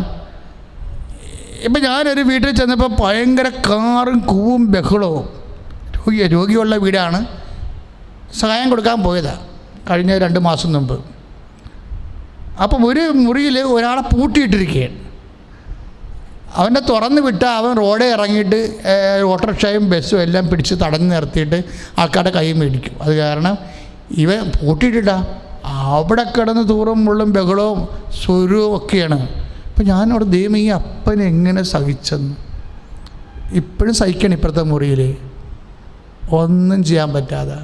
ഇപ്പം ഞാനൊരു വീട്ടിൽ ചെന്നപ്പോൾ ഭയങ്കര കാറും കൂവും ബഹളവും. രോഗിയുള്ള വീടാണ്. സഹായം കൊടുക്കാൻ പോയതാണ് കഴിഞ്ഞ 2 മാസം മുമ്പ്. അപ്പം ഒരു മുറിയിൽ ഒരാളെ പൂട്ടിയിട്ടിരിക്കുകയാണ്. അവനെ തുറന്ന് വിട്ടാൽ അവൻ റോഡേ ഇറങ്ങിയിട്ട് ഓട്ടോറിക്ഷയും ബസ്സും എല്ലാം പിടിച്ച് തടഞ്ഞു നിർത്തിയിട്ട് ആൾക്കാരുടെ കൈ മേടിക്കും. അത് കാരണം ഇവൻ പൂട്ടിയിട്ടിട്ടാ അവിടെ കിടന്ന് തൂറും മുള്ളും ബഹളവും സ്വരവും ഒക്കെയാണ്. അപ്പം ഞാനവിടെ ദൈവം ഈ അപ്പനെ എങ്ങനെ സഹിച്ചെന്ന്. ഇപ്പോഴും സഹിക്കണം. ഇപ്പുറത്തെ മുറിയിൽ ഒന്നും ചെയ്യാൻ പറ്റാതെ.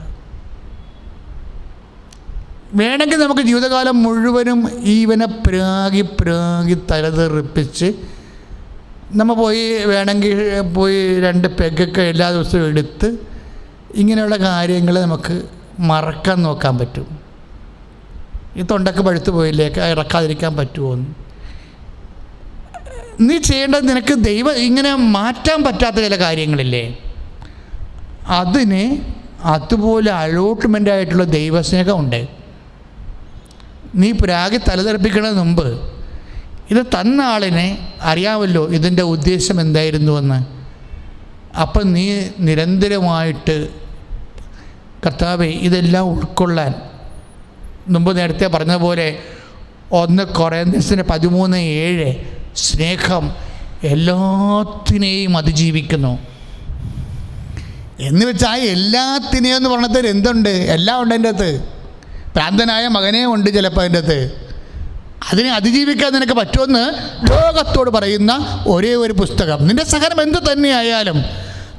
വേണമെങ്കിൽ നമുക്ക് ജീവിതകാലം മുഴുവനും ഈവനെ പ്രാഗി തലതെറിപ്പിച്ച് നമ്മൾ വേണമെങ്കിൽ പോയി 2 പെഗൊക്കെ എല്ലാ ദിവസവും എടുത്ത് ഇങ്ങനെയുള്ള കാര്യങ്ങൾ നമുക്ക് മറക്കാൻ നോക്കാൻ പറ്റും. ഈ തൊണ്ടക്ക് പഴുത്ത് പോയില്ലേ, ഇറക്കാതിരിക്കാൻ പറ്റുമോ? നീ ചെയ്യേണ്ടത്, നിനക്ക് ദൈവം ഇങ്ങനെ മാറ്റാൻ പറ്റാത്ത ചില കാര്യങ്ങളില്ലേ, അതിന് അതുപോലെ അലോട്ട്മെൻ്റ് ആയിട്ടുള്ള ദൈവസ്നേഹമുണ്ട്. നീ പ്രാഗി തലതെറിപ്പിക്കുന്നതിന് മുമ്പ് ഇത് തന്ന ആളിനെ അറിയാമല്ലോ ഇതിൻ്റെ ഉദ്ദേശം എന്തായിരുന്നുവെന്ന്. അപ്പം നീ നിരന്തരമായിട്ട് കർത്താവേ ഇതെല്ലാം ഉൾക്കൊള്ളാൻ, മുമ്പ് നേരത്തെ പറഞ്ഞ പോലെ 1 കൊറിന്ത്യൻസിന് 13:7 സ്നേഹം എല്ലാത്തിനെയും അതിജീവിക്കുന്നു എന്ന് വെച്ചാൽ എല്ലാത്തിനെയും എന്ന് പറഞ്ഞത് എന്തുണ്ട്? എല്ലാം ഉണ്ട് അതിൻ്റെ അകത്ത്. ഭ്രാന്തനായ മകനേ ഉണ്ട് ചിലപ്പോൾ അതിൻ്റെ അകത്ത്. അതിനെ അതിജീവിക്കാൻ നിനക്ക് പറ്റുമെന്ന് ലോകത്തോട് പറയുന്ന ഒരേ ഒരു പുസ്തകം. നിൻ്റെ സഹനം എന്ത് തന്നെയായാലും,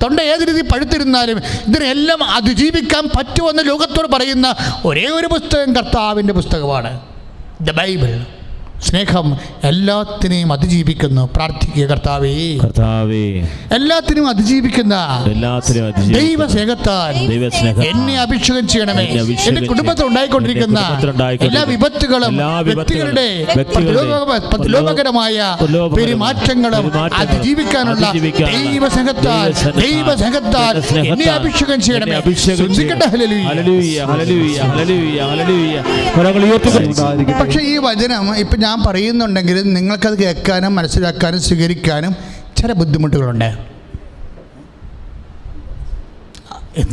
തൊണ്ട ഏത് രീതി പഴുത്തിരുന്നാലും ഇതിനെല്ലാം അതിജീവിക്കാൻ പറ്റുമെന്ന് ലോകത്തോട് പറയുന്ന ഒരേ ഒരു പുസ്തകം കർത്താവിൻ്റെ പുസ്തകമാണ്, ദ ബൈബിൾ. സ്നേഹം എല്ലാത്തിനെയും അതിജീവിക്കുന്നു. പ്രാർത്ഥിക്കുക, കർത്താവേ എല്ലാത്തിനും അതിജീവിക്കുന്ന ദൈവസ്നേഹത്താൽ എന്നെ അഭിഷേകം ചെയ്യണമേ. എന്റെ കുടുംബത്തിൽ ഉണ്ടായിക്കൊണ്ടിരിക്കുന്ന എല്ലാ വിപത്തുകളും വ്യക്തികളുടെ ലോകകരമായ പെരുമാറ്റങ്ങളും അതിജീവിക്കാനുള്ള ദൈവസ്നേഹത്താൽ എന്നെ അഭിഷേകം ചെയ്യണമേ. പക്ഷേ ഈ വചനം ഇപ്പം ഞാൻ പറയുന്നുണ്ടെങ്കിൽ നിങ്ങൾക്കത് കേൾക്കാനും മനസ്സിലാക്കാനും സ്വീകരിക്കാനും ചില ബുദ്ധിമുട്ടുകളുണ്ട്.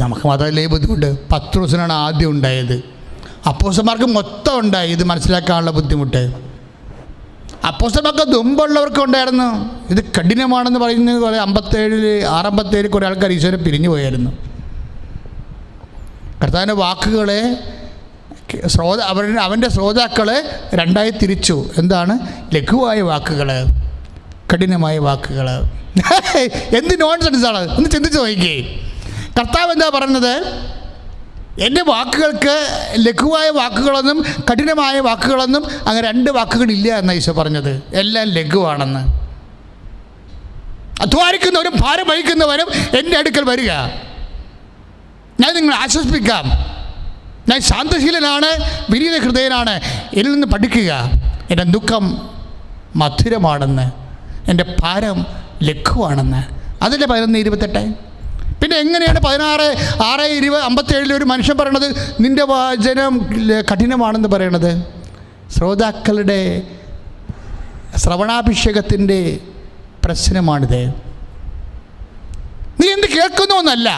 നമുക്ക് മാത്രമല്ലേ ഈ ബുദ്ധിമുട്ട്. പത്രോസിനാണ് ആദ്യം ഉണ്ടായത്. അപ്പോസ്തലന്മാർക്ക് മൊത്തം ഉണ്ടായി ഇത് മനസ്സിലാക്കാനുള്ള ബുദ്ധിമുട്ട്. അപ്പോസ്തലന്മാർക്ക് മുമ്പുള്ളവർക്ക് ഉണ്ടായിരുന്നു. ഇത് കഠിനമാണെന്ന് പറയുന്നത് 57 കുറേ ആൾക്കാർ ഈശോനെ പിരിഞ്ഞു പോയായിരുന്നു. കർത്താവിൻ്റെ വാക്കുകളെ അവൻ്റെ ശ്രോതാക്കളെ 2ആയി തിരിച്ചു. എന്താണ്? ലഘുവായ വാക്കുകൾ, കഠിനമായ വാക്കുകൾ. എന്ത് നോൺസെൻസാണ് ഒന്ന് ചിന്തിച്ച് നോക്കിക്കേ. കർത്താവ് എന്താ പറയുന്നത്? എൻ്റെ വാക്കുകൾക്ക് ലഘുവായ വാക്കുകളൊന്നും കഠിനമായ വാക്കുകളൊന്നും അങ്ങനെ 2 വാക്കുകളില്ല എന്നാണ് ഈശോ പറഞ്ഞത്. എല്ലാം ലഘുവാണെന്ന്. അധ്വാനിക്കുന്നവരും ഭാരം വഹിക്കുന്നവരും എൻ്റെ അടുക്കൽ വരിക, ഞാൻ നിങ്ങളെ ആശ്വസിപ്പിക്കാം. ഞാൻ ശാന്തശീലനാണ്, വിനീത ഹൃദയനാണ്, എന്നിൽ നിന്ന് പഠിക്കുക. എൻ്റെ ദുഃഖം മധുരമാണെന്ന്, എൻ്റെ ഭാരം ലഘുവാണെന്ന്. അതിൻ്റെ 11:28. പിന്നെ എങ്ങനെയാണ് 16:57 ഒരു മനുഷ്യൻ പറയണത് നിൻ്റെ വചനം കഠിനമാണെന്ന് പറയണത്? ശ്രോതാക്കളുടെ ശ്രവണാഭിഷേകത്തിൻ്റെ പ്രശ്നമാണിത്. നീ എന്ത് കേൾക്കുന്നു എന്നല്ല,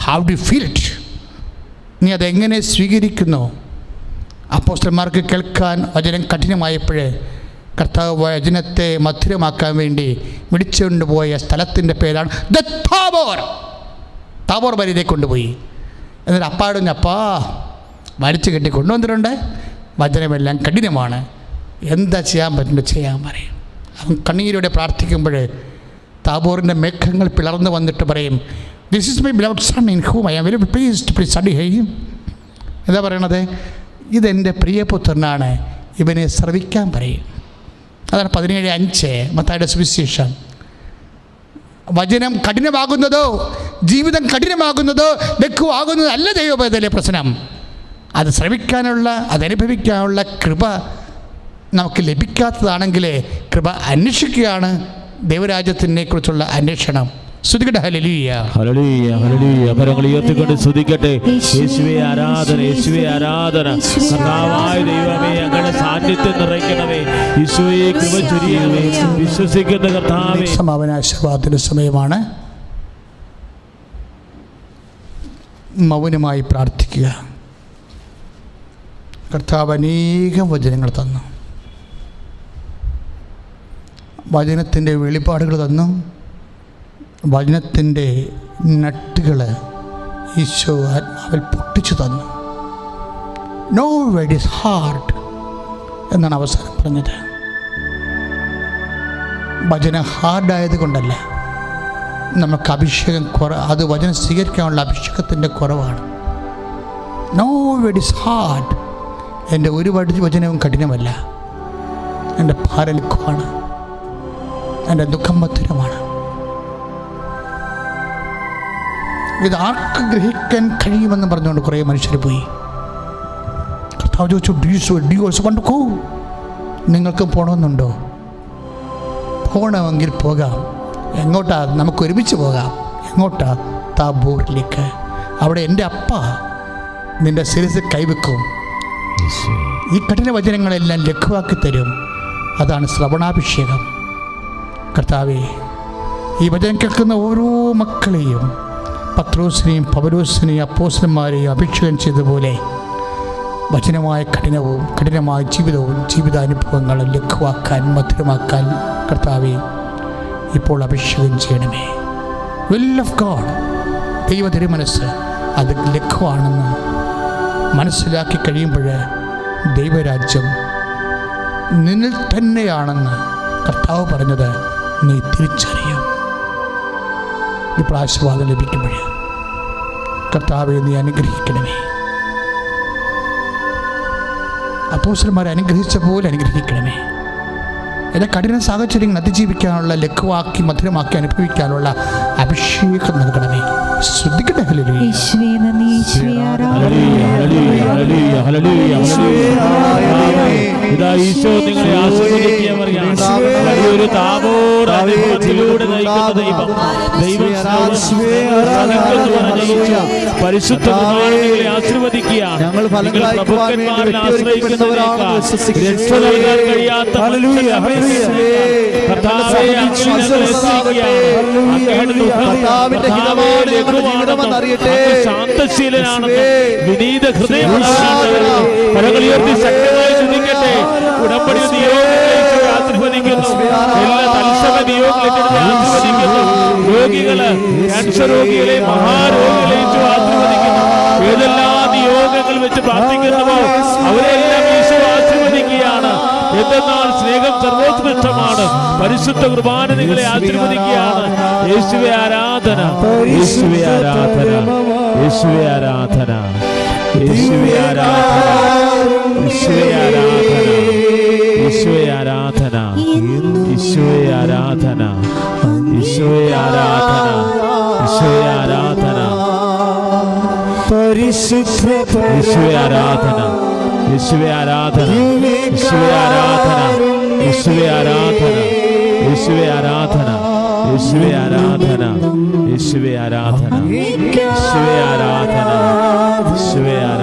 ഹൗ ഡു ഫീൽ ഇറ്റ്, നീ അതെങ്ങനെ സ്വീകരിക്കുന്നു. അപ്പോസ്തലന്മാർക്ക് കേൾക്കാൻ വചനം കഠിനമായപ്പോഴേ കർത്താവ് വചനത്തെ മധുരമാക്കാൻ വേണ്ടി വിളിച്ചുകൊണ്ട് പോയ സ്ഥലത്തിൻ്റെ പേരാണ് താബോർ വരിയിലേക്ക് കൊണ്ടുപോയി. എന്നിട്ട് അപ്പാടും അപ്പാ വരച്ച് കെട്ടി കൊണ്ടുവന്നിട്ടുണ്ട്. വചനമെല്ലാം കഠിനമാണ്, എന്താ ചെയ്യാൻ പറ്റുന്നത് ചെയ്യാൻ പറയും. അവൻ കണ്ണീരോടെ പ്രാർത്ഥിക്കുമ്പോൾ താബോറിൻ്റെ മേഘങ്ങൾ പിളർന്നു വന്നിട്ട് പറയും, this is my beloved son in whom I am very pleased to study him. എന്താ പറയണത്? ഇതെൻ്റെ പ്രിയപുത്രനാണ്, ഇവനെ ശ്രവിക്കാൻ പറയും. അതാണ് 17:5 മത്തായിയുടെ സുവിശേഷം. വചനം കഠിനമാകുന്നതോ ജീവിതം കഠിനമാകുന്നതോ ലഘുവാകുന്നതോ അല്ല ദൈവപൈതലെ പ്രശ്നം. അത് ശ്രവിക്കാനുള്ള, അതനുഭവിക്കാനുള്ള കൃപ നമുക്ക് ലഭിക്കാത്തതാണെങ്കിൽ കൃപ അന്വേഷിക്കുകയാണ് ദൈവരാജ്യത്തിനെ കുറിച്ചുള്ള അന്വേഷണം. സ്തുതിക്കട്ടെ, ഹല്ലേലൂയ ഹല്ലേലൂയ ഹല്ലേലൂയ. കരങ്ങൾ ഉയർത്തിക്കൊണ്ട് സ്തുതിക്കട്ടെ. യേശുവേ ആരാധന, യേശുവേ ആരാധന. കർത്താവായ ദൈവമേ ഞങ്ങളുടെ സാന്നിധ്യം നിറയ്ക്കണമേ. യേശുവേ കൃപ ചൊരിയണമേ. വിശ്വസിക്കുന്ന കർത്താവേ, സമാപനാശീർവാദത്തിന്റെ സമയമാണ്. മൗനമായി പ്രാർത്ഥിക്കുക. കർത്താവ് അനേകം വചനങ്ങൾ തന്നു, വചനത്തിൻ്റെ വെളിപ്പാടുകൾ തന്നു, വചനത്തിൻ്റെ നട്ടുകൾ ഈശോ ആത്മാവിൽ പൊട്ടിച്ചു തന്നു. നോ വേർഡ് ഈസ് ഹാർഡ് എന്നാണ് അവസാനം പറഞ്ഞത്. വചനം ഹാർഡായത് കൊണ്ടല്ല, നമുക്ക് അഭിഷേകം അത് വചനം സ്വീകരിക്കാനുള്ള അഭിഷേകത്തിൻ്റെ കുറവാണ്. No word is hard. എൻ്റെ ഒരു വചനവും കഠിനമല്ല. എൻ്റെ ഭാരം ലഘുവാണ്, എൻ്റെ ദുഃഖം മധുരമാണ്. ഇത് ആർക്ക് ഗ്രഹിക്കാൻ കഴിയുമെന്ന് പറഞ്ഞുകൊണ്ട് കുറേ മനുഷ്യർ പോയി. കർത്താവ് ചോദിച്ചു, നിങ്ങൾക്കും പോകണമെന്നുണ്ടോ? പോകണമെങ്കിൽ പോകാം. എങ്ങോട്ടാ? നമുക്ക് ഒരുമിച്ച് പോകാം. എങ്ങോട്ടാ? താബോറിലേക്ക്. അവിടെ എൻ്റെ അപ്പ നിൻ്റെ ശിരസിൽ കൈവെക്കും. ഈ കഠിന വചനങ്ങളെല്ലാം ലഘുവാക്കി തരും. അതാണ് ശ്രവണാഭിഷേകം. കർത്താവേ, ഈ വചനം കേൾക്കുന്ന ഓരോ മക്കളെയും, പത്രോസിനെയും പൗലോസിനെയും അപ്പോസ്തലന്മാരെയും അഭിഷേകം ചെയ്തതുപോലെ വചനമായ കഠിനമായ ജീവിതാനുഭവങ്ങളെ ലഘുവാക്കാൻ, മധുരമാക്കാൻ കർത്താവേ ഇപ്പോൾ അഭിഷേകം ചെയ്യണമേ. വിൽ ഓഫ് ഗോഡ്, ദൈവ തിരുമനസ്സ് അത് ലഘുവാണെന്ന് മനസ്സിലാക്കി കഴിയുമ്പോൾ ദൈവരാജ്യം നിന്നിൽ തന്നെയാണെന്ന് കർത്താവ് പറഞ്ഞത് നീ തിരിച്ചറിയും. ഇപ്പോൾ ആശീർവാദം ലഭിക്കുമ്പോൾ കർത്താവെ നീ അനുഗ്രഹിക്കണമേ. അപ്പോസ്തലന്മാരെ അനുഗ്രഹിച്ച പോലെ അനുഗ്രഹിക്കണമേ. എല്ലാ കഠിന സാഹചര്യങ്ങൾ അതിജീവിക്കാനുള്ള, ലഘുവാക്കി മധുരമാക്കി അനുഭവിക്കാനുള്ള അഭിഷേകം നൽകണമേ. ശ്രദ്ധിക്കട്ടെ. ഇതാ ഈശോ നിങ്ങളെ ആശീർവദിക്കുകയാണ്. വലിയൊരു താബോർ അനുഭവത്തിലൂടെ നയിക്കുന്ന ദൈവം പരിശുദ്ധ നിങ്ങളെ ആശീർവദിക്കുകയാണ്. ഞങ്ങൾ പ്രഭുക്കന്മാരിൽ ആശ്രയിക്കുന്നവരേക്കാൾ രക്ഷ നൽകാൻ കഴിയാത്ത ശാന്തശീലനാണെന്ന് വിനീത ഹൃദയമുള്ള പരകളുയർത്തി ശക്തമായി ചിന്തിക്കട്ടെ. ഉടമ്പടി നിയോഗങ്ങളെ ആശീർവദിക്കുന്നു. എല്ലാ തത്സമ നിയോഗങ്ങളെ ആശീർവദിക്കുന്നു. രോഗികള്, ക്യാൻസർ രോഗികളെ, മഹാരോഗികളെ ആശീർവദിക്കുന്നു. ഏതെല്ലാം നിയോഗങ്ങൾ വെച്ച് പ്രാർത്ഥിക്കുന്നവോ അവരെല്ലാം ഈശോ ആശീർവദിക്കുകയാണ്. എന്തെന്നാൽ സ്നേഹം സർവോത്കൃഷ്ടമാണ്. പരിശുദ്ധ കുർബാന നിങ്ങളെ ആശീർവദിക്കുകയാണ്. യേശുവേ ആരാധന, യേശുവേ ആരാധന, യേശുവേ ആരാധന, യേശുവേ ആരാധന, യേശുവേ ആരാധന, യേശുവേ ആരാധന, യേശുവേ ആരാധന, യേശുവേ ആരാധന, യേശുവേ ആരാധന, പരിശുദ്ധ യേശുവേ ആരാധന, യേശുവേ ആരാധന, യേശുവേ ആരാധന, യേശുവേ ആരാധന, യേശുവേ ആരാധന, യേശുവേ ആരാധന, യേശുവേ ആരാധന, യേശുവേ ആരാധന, യേശുവേ ആരാധന.